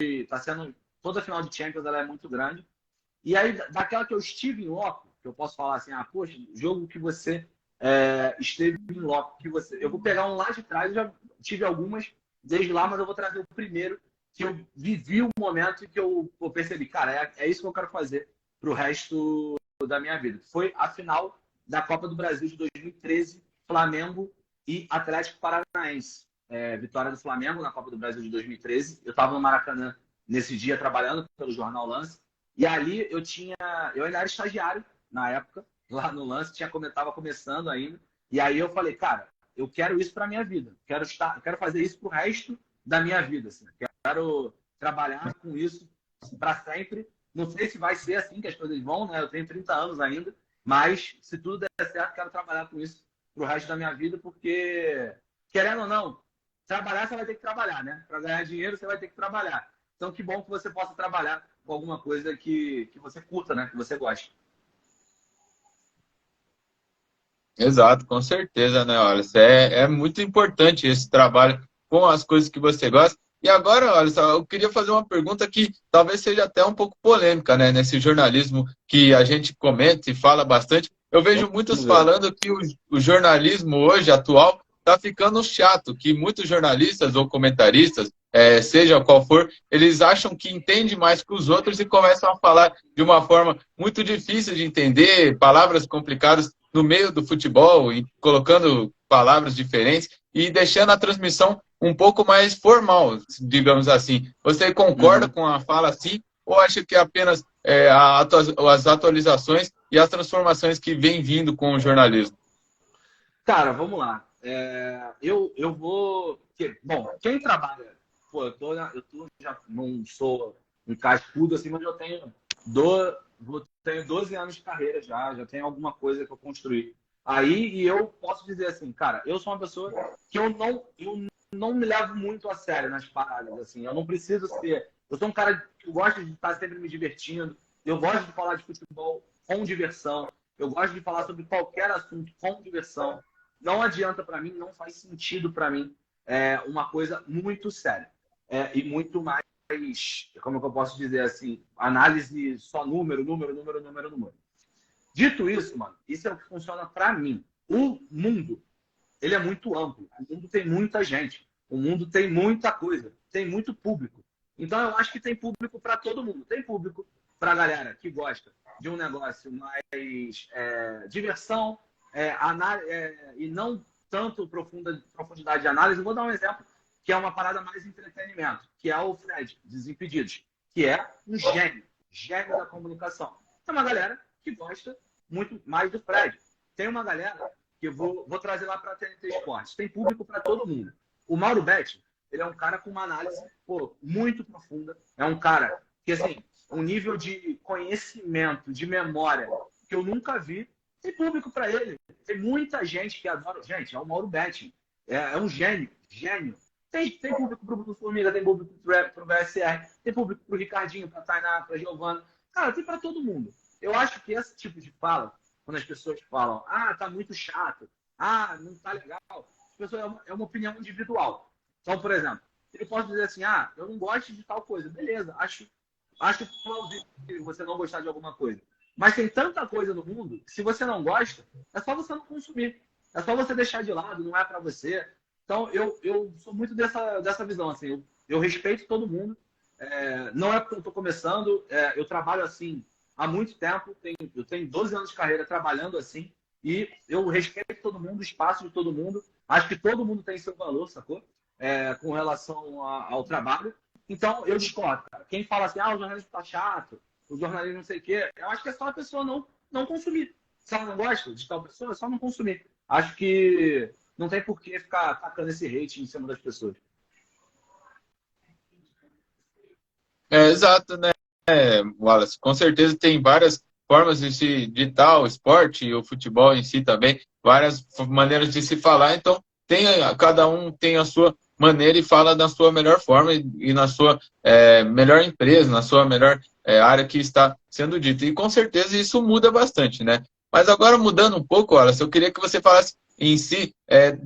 está sendo, toda a final de Champions ela é muito grande. E aí, daquela que eu estive em loco, que eu posso falar assim, poxa, jogo que você esteve em loco, eu vou pegar um lá de trás, eu já tive algumas desde lá, mas eu vou trazer o primeiro que eu vivi o momento e que eu percebi, cara, é isso que eu quero fazer pro resto da minha vida. Foi a final da Copa do Brasil de 2013, Flamengo e Atlético Paranaense. Vitória do Flamengo na Copa do Brasil de 2013. Eu estava no Maracanã nesse dia trabalhando pelo Jornal Lance. E ali eu ainda era estagiário na época, lá no Lance, estava começando ainda. E aí eu falei, cara, eu quero isso para minha vida. Quero fazer isso pro resto da minha vida. Assim. Quero trabalhar com isso para sempre. Não sei se vai ser assim que as coisas vão, né? Eu tenho 30 anos ainda, mas se tudo der certo, quero trabalhar com isso pro resto da minha vida, porque, querendo ou não, trabalhar você vai ter que trabalhar, né? Para ganhar dinheiro você vai ter que trabalhar. Então, que bom que você possa trabalhar com alguma coisa que você curta, né? Que você goste. Exato, com certeza, né, olha, é muito importante esse trabalho com as coisas que você gosta. E agora, olha só, eu queria fazer uma pergunta que talvez seja até um pouco polêmica, né, nesse jornalismo que a gente comenta e fala bastante. Eu vejo muitos Vamos ver. falando que o jornalismo hoje, atual, está ficando chato, que muitos jornalistas ou comentaristas, seja qual for, eles acham que entendem mais que os outros e começam a falar de uma forma muito difícil de entender, palavras complicadas no meio do futebol, e colocando palavras diferentes e deixando a transmissão um pouco mais formal, digamos assim. Você concorda Uhum. com a fala assim ou acha que é apenas as atualizações e as transformações que vêm vindo com o jornalismo? Cara, vamos lá. Eu vou. Bom, quem trabalha. Pô, já não sou um cascudo assim, mas eu tenho 12 anos de carreira já tenho alguma coisa que eu construí. Aí, e eu posso dizer assim, cara, eu sou uma pessoa que eu não me levo muito a sério nas paradas, assim. Eu não preciso ser. Eu sou um cara que gosta de estar sempre me divertindo. Eu gosto de falar de futebol com diversão. Eu gosto de falar sobre qualquer assunto com diversão. Não adianta para mim, não faz sentido para mim uma coisa muito séria. E muito mais, como é que eu posso dizer assim, análise só número. Dito isso, mano, isso é o que funciona para mim. O mundo, ele é muito amplo. O mundo tem muita gente. O mundo tem muita coisa. Tem muito público. Então, eu acho que tem público para todo mundo. Tem público para a galera que gosta de um negócio mais diversão e não tanto profundidade de análise. Eu vou dar um exemplo que é uma parada mais entretenimento, que é o Fred, Desimpedidos, que é um gênio da comunicação. É uma galera que gosta muito mais do Fred. Tem uma galera que eu vou trazer lá para a TNT Esportes. Tem público para todo mundo. O Mauro Betti, ele é um cara com uma análise muito profunda. É um cara que, assim, um nível de conhecimento, de memória, que eu nunca vi. Tem público para ele. Tem muita gente que adora. Gente, é o Mauro Betti. É um gênio. Tem público para o Formiga, tem público para o VSR, tem público para o Ricardinho, para a Tainá, para a Giovana. Cara, tem para todo mundo. Eu acho que esse tipo de fala, quando as pessoas falam, tá muito chato, não tá legal, as pessoas, é uma opinião individual. Então, por exemplo, eu posso dizer assim, eu não gosto de tal coisa. Beleza, acho plausível você não gostar de alguma coisa. Mas tem tanta coisa no mundo que se você não gosta, é só você não consumir. É só você deixar de lado, não é para você. Então, eu sou muito dessa visão. Assim, eu respeito todo mundo. não é porque eu estou começando, eu trabalho assim há muito tempo, eu tenho 12 anos de carreira trabalhando assim, e eu respeito todo mundo, o espaço de todo mundo, acho que todo mundo tem seu valor, sacou? Com relação ao trabalho. Então, eu discordo, cara. Quem fala assim, o jornalismo tá chato, o jornalismo não sei o quê, eu acho que é só a pessoa não consumir. Se ela não gosta de tal pessoa, é só não consumir. Acho que não tem por que ficar tacando esse hate em cima das pessoas. Exato, né, Wallace? Com certeza tem várias formas de se ditar o esporte e o futebol em si também, várias maneiras de se falar. Então, cada um tem a sua maneira e fala da sua melhor forma e na sua melhor empresa, na sua melhor área que está sendo dita. E com certeza isso muda bastante, né? Mas agora mudando um pouco, Wallace, eu queria que você falasse em si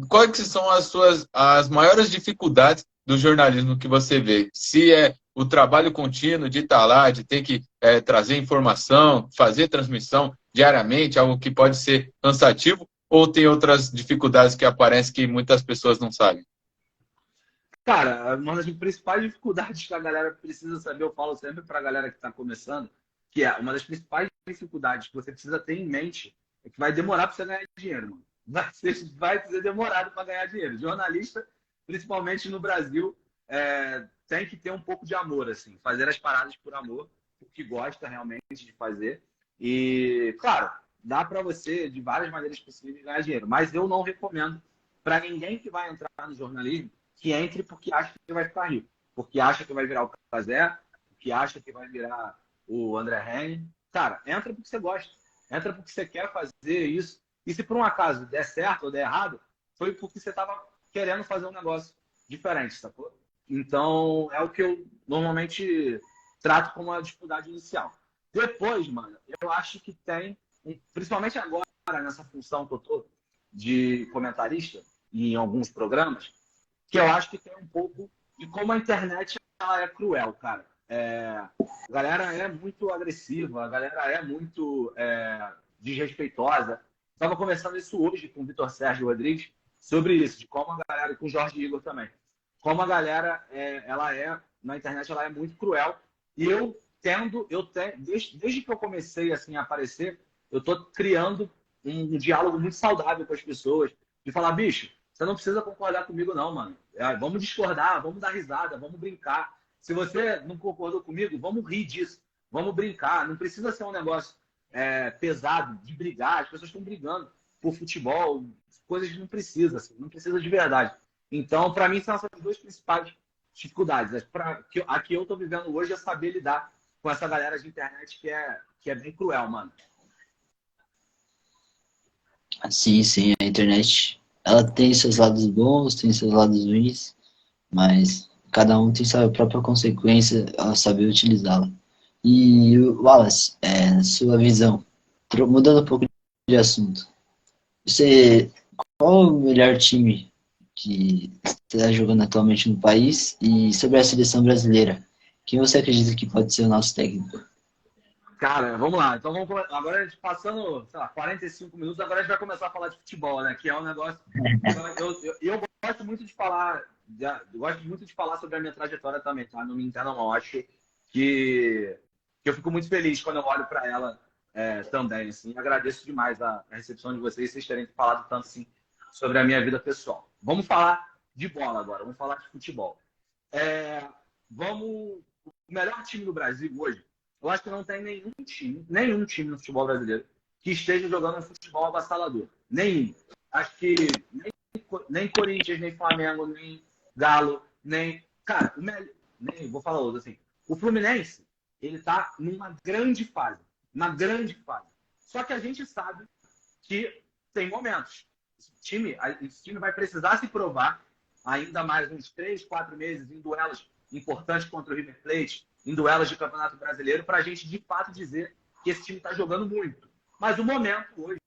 quais que são as maiores dificuldades do jornalismo que você vê. Se é o trabalho contínuo de estar lá, de ter que trazer informação, fazer transmissão diariamente, algo que pode ser cansativo, ou tem outras dificuldades que aparecem que muitas pessoas não sabem? Cara, uma das principais dificuldades que a galera precisa saber, eu falo sempre para a galera que está começando, que é uma das principais dificuldades que você precisa ter em mente é que vai demorar para você ganhar dinheiro, mano. Vai ser demorado para ganhar dinheiro. Jornalista, principalmente no Brasil, tem que ter um pouco de amor, assim, fazer as paradas por amor, porque gosta realmente de fazer. E, claro, dá para você, de várias maneiras possíveis, ganhar dinheiro. Mas eu não recomendo para ninguém que vai entrar no jornalismo que entre porque acha que vai ficar rico, porque acha que vai virar o Cazé, porque acha que vai virar o André Henning. Cara, entra porque você gosta, entra porque você quer fazer isso. E se por um acaso der certo ou der errado, foi porque você estava querendo fazer um negócio diferente, sacou? Então, é o que eu normalmente trato como uma dificuldade inicial. Depois, mano, eu acho que tem, principalmente agora, nessa função que eu tô de comentarista em alguns programas, que eu acho que tem um pouco de como a internet ela é cruel, cara. A galera é muito agressiva, a galera é muito desrespeitosa. Estava conversando isso hoje com o Vitor Sérgio Rodrigues sobre isso, de como a galera, e com o Jorge Igor também, como a galera, na internet, ela é muito cruel. E desde que eu comecei assim, a aparecer, eu tô criando um diálogo muito saudável com as pessoas, de falar, bicho, você não precisa concordar comigo, não, mano. Vamos discordar, vamos dar risada, vamos brincar. Se você não concordou comigo, vamos rir disso. Vamos brincar. Não precisa ser um negócio pesado de brigar. As pessoas estão brigando por futebol, coisas que não precisa, assim, não precisa de verdade. Então, para mim, são essas duas principais dificuldades. A que eu estou vivendo hoje é saber lidar com essa galera de internet que é bem cruel, mano. Sim, sim, a internet, ela tem seus lados bons, tem seus lados ruins, mas cada um tem sua própria consequência ao saber utilizá-la. E, Wallace, sua visão, mudando um pouco de assunto, qual é o melhor time que está jogando atualmente no país? E sobre a seleção brasileira, quem você acredita que pode ser o nosso técnico? Cara, vamos lá. Então, agora a gente passando, sei lá, 45 minutos, agora a gente vai começar a falar de futebol, né? Que é um negócio... Eu gosto muito de falar... Eu gosto muito de falar sobre a minha trajetória também, tá? Não me entenda mal. Acho que eu fico muito feliz quando eu olho para ela também, assim. Agradeço demais a recepção de vocês terem falado tanto, assim, sobre a minha vida pessoal. Vamos falar de bola agora. Vamos falar de futebol. O melhor time do Brasil hoje, eu acho que não tem nenhum time no futebol brasileiro que esteja jogando um futebol avassalador. Nenhum. Acho que nem Corinthians, nem Flamengo, nem Galo, nem... Cara, vou falar outro assim. O Fluminense, ele tá numa grande fase. Uma grande fase. Só que a gente sabe que tem momentos. Esse time vai precisar se provar ainda mais uns 3, 4 meses em duelos importantes contra o River Plate, em duelos de Campeonato Brasileiro, para a gente, de fato, dizer que esse time está jogando muito. Mas o momento, hoje,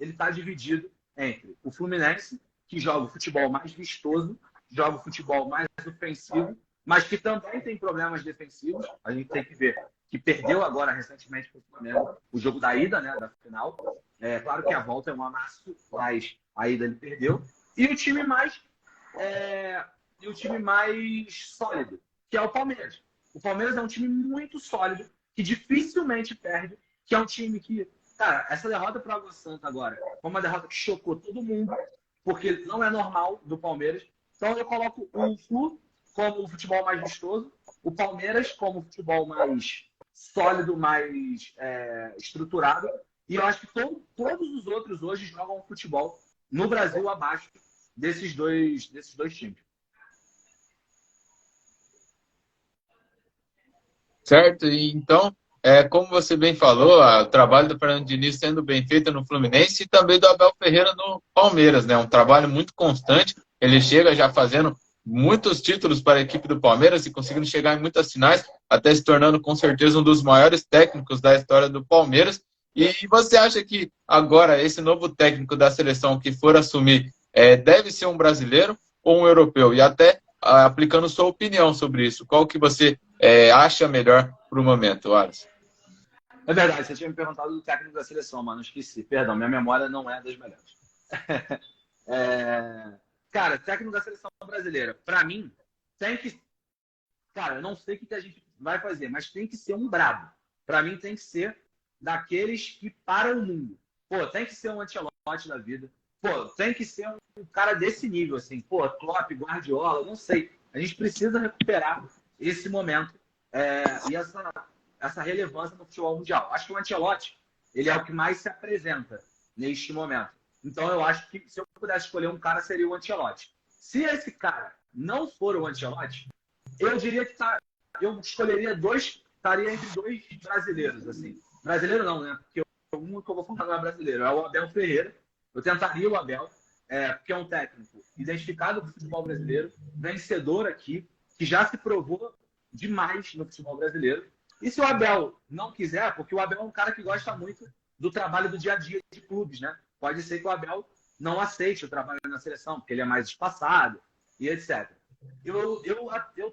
ele está dividido entre o Fluminense, que joga o futebol mais vistoso, joga o futebol mais ofensivo, mas que também tem problemas defensivos. A gente tem que ver que perdeu agora, recentemente, para o Flamengo, o jogo da ida, né, da final. Claro que a volta é um amasso, mas a ida ele perdeu. E o time mais sólido, que é o Palmeiras. O Palmeiras é um time muito sólido, que dificilmente perde, que é um time que, cara, essa derrota para o Água Santa agora foi uma derrota que chocou todo mundo, porque não é normal do Palmeiras. Então eu coloco o Flu como o futebol mais vistoso, o Palmeiras como o futebol mais sólido, mais estruturado, e eu acho que todos os outros hoje jogam futebol no Brasil abaixo desses dois times. Certo? E então, como você bem falou, o trabalho do Fernando Diniz sendo bem feito no Fluminense e também do Abel Ferreira no Palmeiras, né? Um trabalho muito constante. Ele chega já fazendo muitos títulos para a equipe do Palmeiras e conseguindo chegar em muitas finais, até se tornando com certeza um dos maiores técnicos da história do Palmeiras. E você acha que agora esse novo técnico da seleção que for assumir deve ser um brasileiro ou um europeu? E até aplicando sua opinião sobre isso, qual que você acha melhor para o momento, Alisson? É verdade, você tinha me perguntado do técnico da seleção, mano, esqueci. Perdão, minha memória não é das melhores. Cara, técnico da seleção brasileira, para mim, tem que... Cara, eu não sei o que a gente vai fazer, mas tem que ser um brabo. Para mim, tem que ser daqueles que param o mundo. Pô, tem que ser um Ancelotti da vida. Pô, tem que ser um cara desse nível, assim. Pô, Klopp, Guardiola, não sei. A gente precisa recuperar esse momento e essa relevância no futebol mundial. Acho que o Ancelotti, ele é o que mais se apresenta neste momento. Então, eu acho que se eu pudesse escolher um cara, seria o Ancelotti. Se esse cara não for o Ancelotti, eu diria que eu escolheria estaria entre dois brasileiros, assim. Brasileiro não, né? Porque o único que eu vou falar não é brasileiro, é o Abel Ferreira. Eu tentaria o Abel, porque é um técnico identificado com o futebol brasileiro, vencedor aqui, que já se provou demais no futebol brasileiro. E se o Abel não quiser, porque o Abel é um cara que gosta muito do trabalho do dia a dia de clubes, né? Pode ser que o Abel não aceite o trabalho na seleção, porque ele é mais espaçado e etc. Eu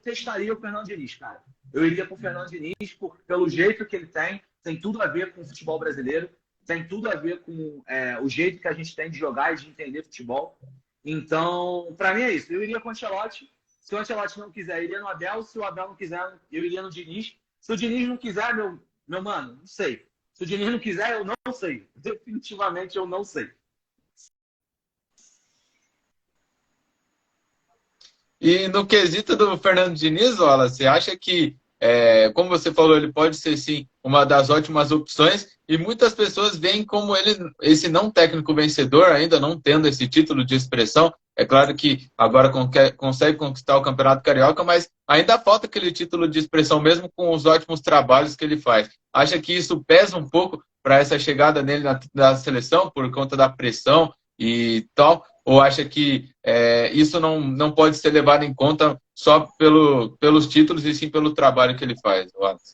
testaria o Fernando Diniz, cara. Eu iria com o Fernando Diniz pelo jeito que ele tem tudo a ver com o futebol brasileiro, tem tudo a ver com o jeito que a gente tem de jogar e de entender futebol. Então, para mim é isso. Eu iria com o Ancelotti. Se o Ancelotti não quiser, eu iria no Abel. Se o Abel não quiser, eu iria no Diniz. Se o Diniz não quiser, meu mano, não sei. Se o Diniz não quiser, eu não sei. Definitivamente eu não sei. E no quesito do Fernando Diniz, Wallace, você acha que, como você falou, ele pode ser sim uma das ótimas opções e muitas pessoas veem como ele, esse não técnico vencedor, ainda não tendo esse título de expressão. É claro que agora consegue conquistar o Campeonato Carioca, mas ainda falta aquele título de expressão mesmo com os ótimos trabalhos que ele faz. Acha que isso pesa um pouco para essa chegada nele na seleção por conta da pressão e tal? Ou acha que isso não pode ser levado em conta só pelos títulos e sim pelo trabalho que ele faz, Wallace?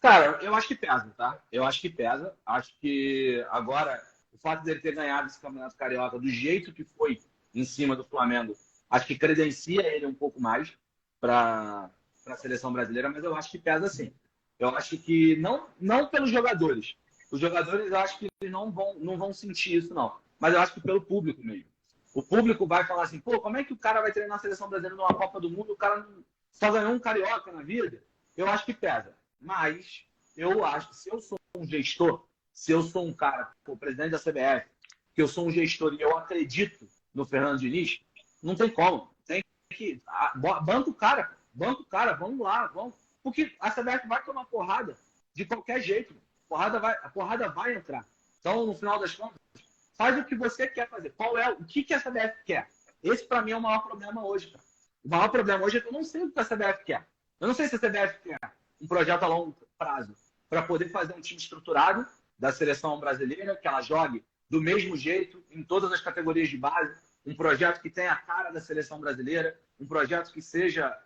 Cara, eu acho que pesa, tá? Eu acho que pesa. Acho que agora, o fato dele ter ganhado esse Campeonato Carioca do jeito que foi em cima do Flamengo, acho que credencia ele um pouco mais para a seleção brasileira, mas eu acho que pesa sim. Eu acho que não pelos jogadores. Os jogadores, eu acho que eles não vão sentir isso, não. Mas eu acho que pelo público mesmo. O público vai falar assim, pô, como é que o cara vai treinar a seleção brasileira numa Copa do Mundo, o cara só ganhou um carioca na vida? Eu acho que pesa. Mas eu acho que se eu sou um gestor, se eu sou um cara, o presidente da CBF, que eu sou um gestor e eu acredito no Fernando Diniz, não tem como. Tem que... Banca o cara, vamos lá, vamos. Porque a CBF vai tomar porrada de qualquer jeito. A porrada vai entrar. Então, no final das contas, faz o que você quer fazer. O que a CBF quer? Esse, para mim, é o maior problema hoje, cara. O maior problema hoje é que eu não sei o que a CBF quer. Eu não sei se a CBF quer um projeto a longo prazo para poder fazer um time estruturado da seleção brasileira, que ela jogue do mesmo jeito em todas as categorias de base, um projeto que tenha a cara da seleção brasileira, um projeto que seja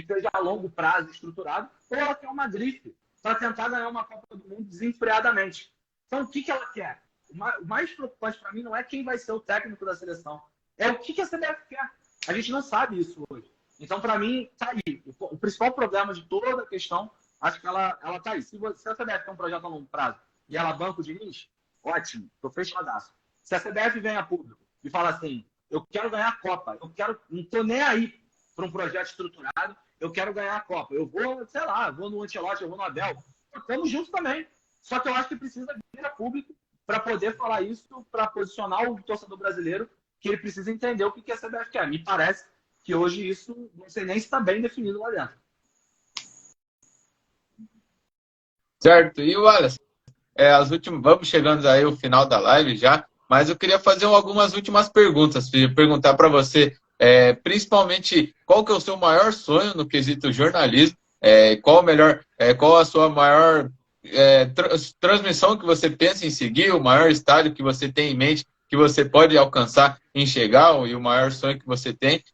que seja a longo prazo estruturado, ou ela quer uma grife para tentar ganhar uma Copa do Mundo desenfreadamente. Então, o que ela quer? O mais preocupante para mim não é quem vai ser o técnico da seleção, é o que a CBF quer. A gente não sabe isso hoje. Então, para mim, tá aí. O principal problema de toda a questão, acho que ela tá aí. Se a CBF tem um projeto a longo prazo e ela banca o Diniz, ótimo, tô fechadaço. Se a CBF vem a público e fala assim, eu quero ganhar a Copa, não tô nem aí para um projeto estruturado. Eu quero ganhar a Copa. Eu vou, sei lá, vou no Ancelotti, eu vou no Abel. Estamos juntos também. Só que eu acho que precisa vir a público para poder falar isso, para posicionar o torcedor brasileiro, que ele precisa entender o que a CBF quer. Me parece que hoje isso, não sei nem se está bem definido lá dentro. Certo. E, Wallace, vamos chegando aí ao final da live já, mas eu queria fazer algumas últimas perguntas, perguntar para você, principalmente, qual que é o seu maior sonho no quesito jornalismo, qual a sua maior transmissão que você pensa em seguir, o maior estádio que você tem em mente, que você pode alcançar em chegar, e o maior sonho que você tem,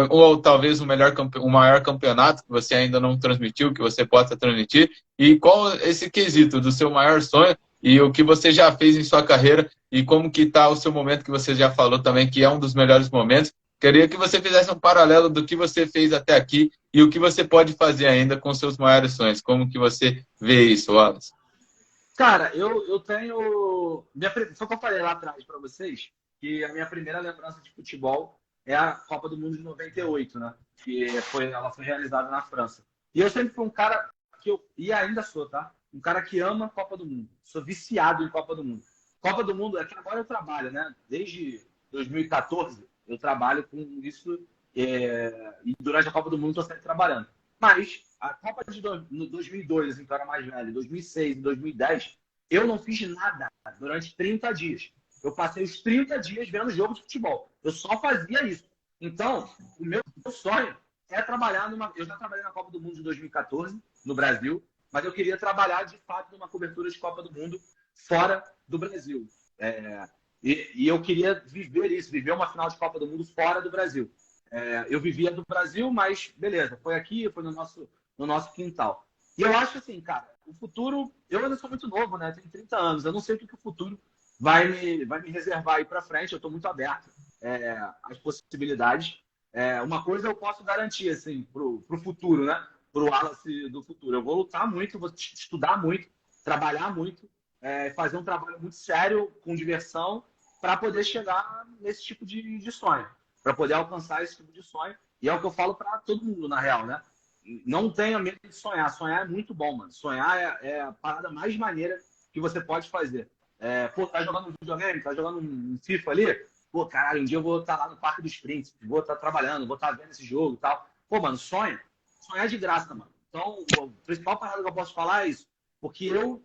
ou talvez o maior campeonato que você ainda não transmitiu, que você possa transmitir, e qual esse quesito do seu maior sonho e o que você já fez em sua carreira e como que está o seu momento que você já falou também, que é um dos melhores momentos. Queria que você fizesse um paralelo do que você fez até aqui e o que você pode fazer ainda com seus maiores sonhos. Como que você vê isso, Wallace? Cara, eu tenho... Só que eu falei lá atrás para vocês que a minha primeira lembrança de futebol é a Copa do Mundo de 98, né? Ela foi realizada na França. E eu sempre fui um cara e ainda sou, tá? Um cara que ama a Copa do Mundo. Sou viciado em Copa do Mundo. Copa do Mundo é que agora eu trabalho, né? Desde 2014 eu trabalho com isso e durante a Copa do Mundo estou sempre trabalhando. Mas a Copa de 2002, assim, que eu era mais velho, 2006 e 2010, eu não fiz nada durante 30 dias. Eu passei os 30 dias vendo jogo de futebol. Eu só fazia isso. Então, o meu sonho é trabalhar numa... Eu já trabalhei na Copa do Mundo de 2014, no Brasil, mas eu queria trabalhar, de fato, numa cobertura de Copa do Mundo fora do Brasil. E eu queria viver isso, viver uma final de Copa do Mundo fora do Brasil. Eu vivia do Brasil, mas beleza, foi aqui, foi no nosso quintal. E eu acho assim, cara, o futuro... Eu ainda sou muito novo, né? Tenho 30 anos. Eu não sei o que o futuro vai me reservar aí para frente. Eu estou muito aberto às possibilidades. Uma coisa eu posso garantir, assim, pro futuro, né? Pro Wallace do futuro. Eu vou lutar muito, vou estudar muito, trabalhar muito, fazer um trabalho muito sério, com diversão, para poder chegar nesse tipo de sonho, para poder alcançar esse tipo de sonho. E é o que eu falo para todo mundo, na real, né? Não tenha medo de sonhar. Sonhar é muito bom, mano. Sonhar é a parada mais maneira que você pode fazer. Pô, tá jogando um videogame, tá jogando um FIFA ali? Pô, caralho, um dia eu vou estar lá no Parque dos Príncipes, vou estar trabalhando, vou estar vendo esse jogo e tal. Pô, mano, sonha. Sonhar é de graça, mano. Então, a principal parada que eu posso falar é isso. Porque eu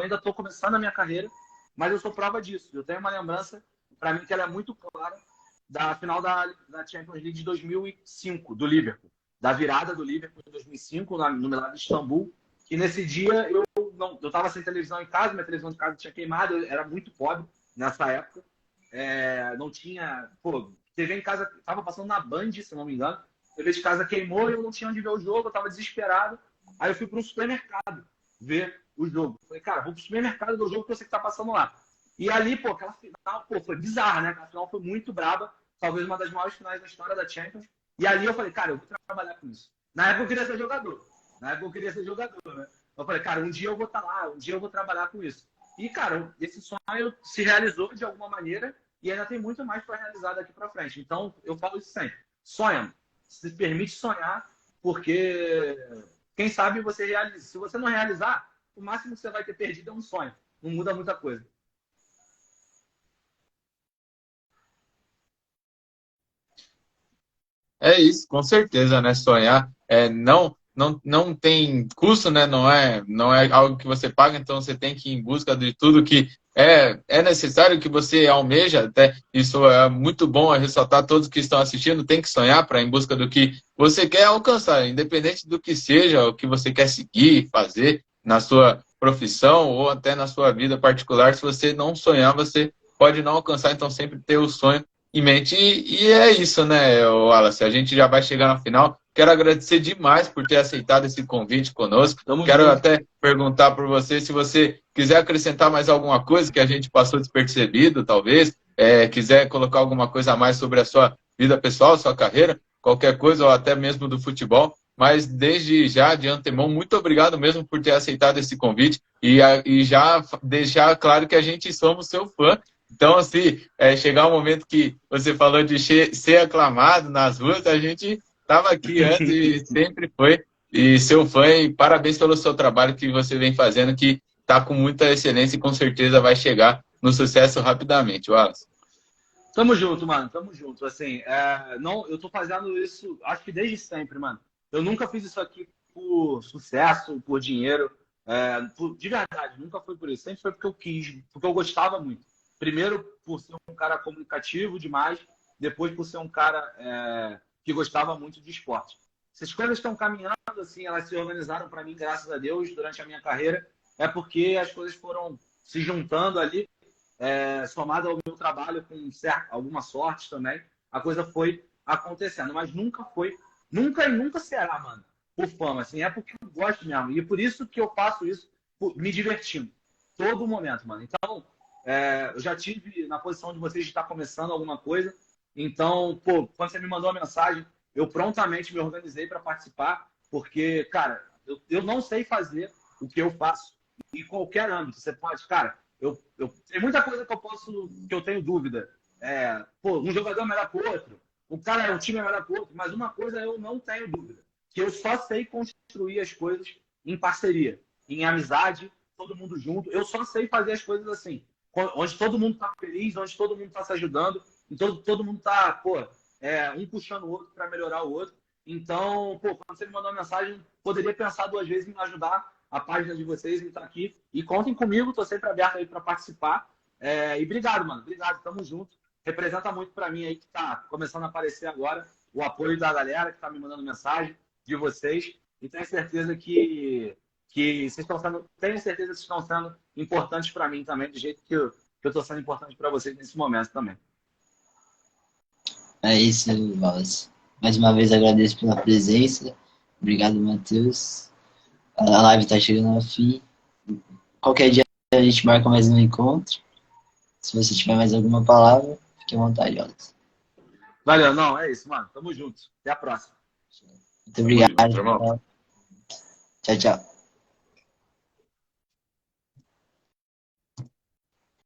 ainda estou começando a minha carreira, mas eu sou prova disso. Eu tenho uma lembrança, para mim, que ela é muito clara, da final da Champions League de 2005, do Liverpool. Da virada do Liverpool em 2005, no Milagre de Istambul. E nesse dia eu estava sem televisão em casa, minha televisão de casa tinha queimado, eu era muito pobre nessa época. Não tinha... Pô, TV em casa estava passando na Band, se não me engano. A TV de casa queimou e eu não tinha onde ver o jogo, eu estava desesperado. Aí eu fui para um supermercado ver o jogo. Falei, cara, vou para o supermercado ver o jogo que eu sei que está passando lá. E ali, pô, aquela final, pô, foi bizarra, né? Aquela final foi muito braba, talvez uma das maiores finais da história da Champions. E ali eu falei, cara, eu vou trabalhar com isso. Na época eu queria ser jogador. Né? Eu falei, cara, um dia eu vou estar lá, um dia eu vou trabalhar com isso. E, cara, esse sonho se realizou de alguma maneira e ainda tem muito mais para realizar daqui para frente. Então, eu falo isso sempre. Sonha, se permite sonhar, porque quem sabe você realiza. Se você não realizar, o máximo que você vai ter perdido é um sonho. Não muda muita coisa. É isso, com certeza, né? Sonhar não tem custo, né? Não é algo que você paga, então você tem que ir em busca de tudo que é necessário, que você almeja. Até isso é muito bom ressaltar. Todos que estão assistindo têm que sonhar para em busca do que você quer alcançar, independente do que seja, o que você quer seguir, fazer na sua profissão ou até na sua vida particular. Se você não sonhar, você pode não alcançar, então sempre ter o sonho em mente. E é isso, né, Wallace? A gente já vai chegar no final. Quero agradecer demais por ter aceitado esse convite conosco. Quero até perguntar para você se você quiser acrescentar mais alguma coisa que a gente passou despercebido, talvez. Quiser colocar alguma coisa a mais sobre a sua vida pessoal, sua carreira, qualquer coisa, ou até mesmo do futebol. Mas desde já, de antemão, muito obrigado mesmo por ter aceitado esse convite e já deixar claro que a gente somos seu fã. Então, assim, chegar um momento que você falou de ser aclamado nas ruas, a gente Estava aqui antes e sempre foi. E seu fã, e parabéns pelo seu trabalho que você vem fazendo, que está com muita excelência e com certeza vai chegar no sucesso rapidamente, Wallace. Tamo junto, mano. Tamo junto. Assim, não, eu tô fazendo isso, acho que desde sempre, mano. Eu nunca fiz isso aqui por sucesso, por dinheiro. De verdade, nunca foi por isso. Sempre foi porque eu quis, porque eu gostava muito. Primeiro, por ser um cara comunicativo demais. Depois, por ser um cara que gostava muito de esporte. Essas coisas estão caminhando, assim, elas se organizaram para mim, graças a Deus, durante a minha carreira. É porque as coisas foram se juntando ali. Somado ao meu trabalho com alguma sorte também, a coisa foi acontecendo. Mas nunca foi, nunca e nunca será, mano, por fama. Assim, é porque eu gosto mesmo. E por isso que eu faço isso, me divertindo. Todo momento, mano. Então, eu já tive na posição de vocês de estar começando alguma coisa. Então, pô, quando você me mandou a mensagem, eu prontamente me organizei para participar, porque, cara, eu não sei fazer o que eu faço em qualquer âmbito. Você pode, cara, tem muita coisa que eu tenho dúvida. Um jogador é melhor que o outro, o time é melhor que o outro, mas uma coisa eu não tenho dúvida, que eu só sei construir as coisas em parceria, em amizade, todo mundo junto. Eu só sei fazer as coisas assim, onde todo mundo está feliz, onde todo mundo está se ajudando, então todo mundo está, um puxando o outro para melhorar o outro. Então, quando você me mandou uma mensagem, poderia pensar duas vezes em me ajudar a página de vocês em estar aqui. E contem comigo, estou sempre aberto aí para participar. E obrigado, mano. Obrigado, tamo junto. Representa muito para mim aí que está começando a aparecer agora o apoio da galera que está me mandando mensagem, de vocês. E tenho certeza que vocês estão sendo, estão sendo importantes para mim também, do jeito que eu estou sendo importante para vocês nesse momento também. É isso, Wallace. Mais uma vez agradeço pela presença. Obrigado, Matheus. A live está chegando ao fim. Qualquer dia a gente marca mais um encontro. Se você tiver mais alguma palavra, fique à vontade, Wallace. Valeu, não, é isso, mano. Tamo junto. Até a próxima. Muito obrigado. Tamo junto, irmão. Tchau, tchau.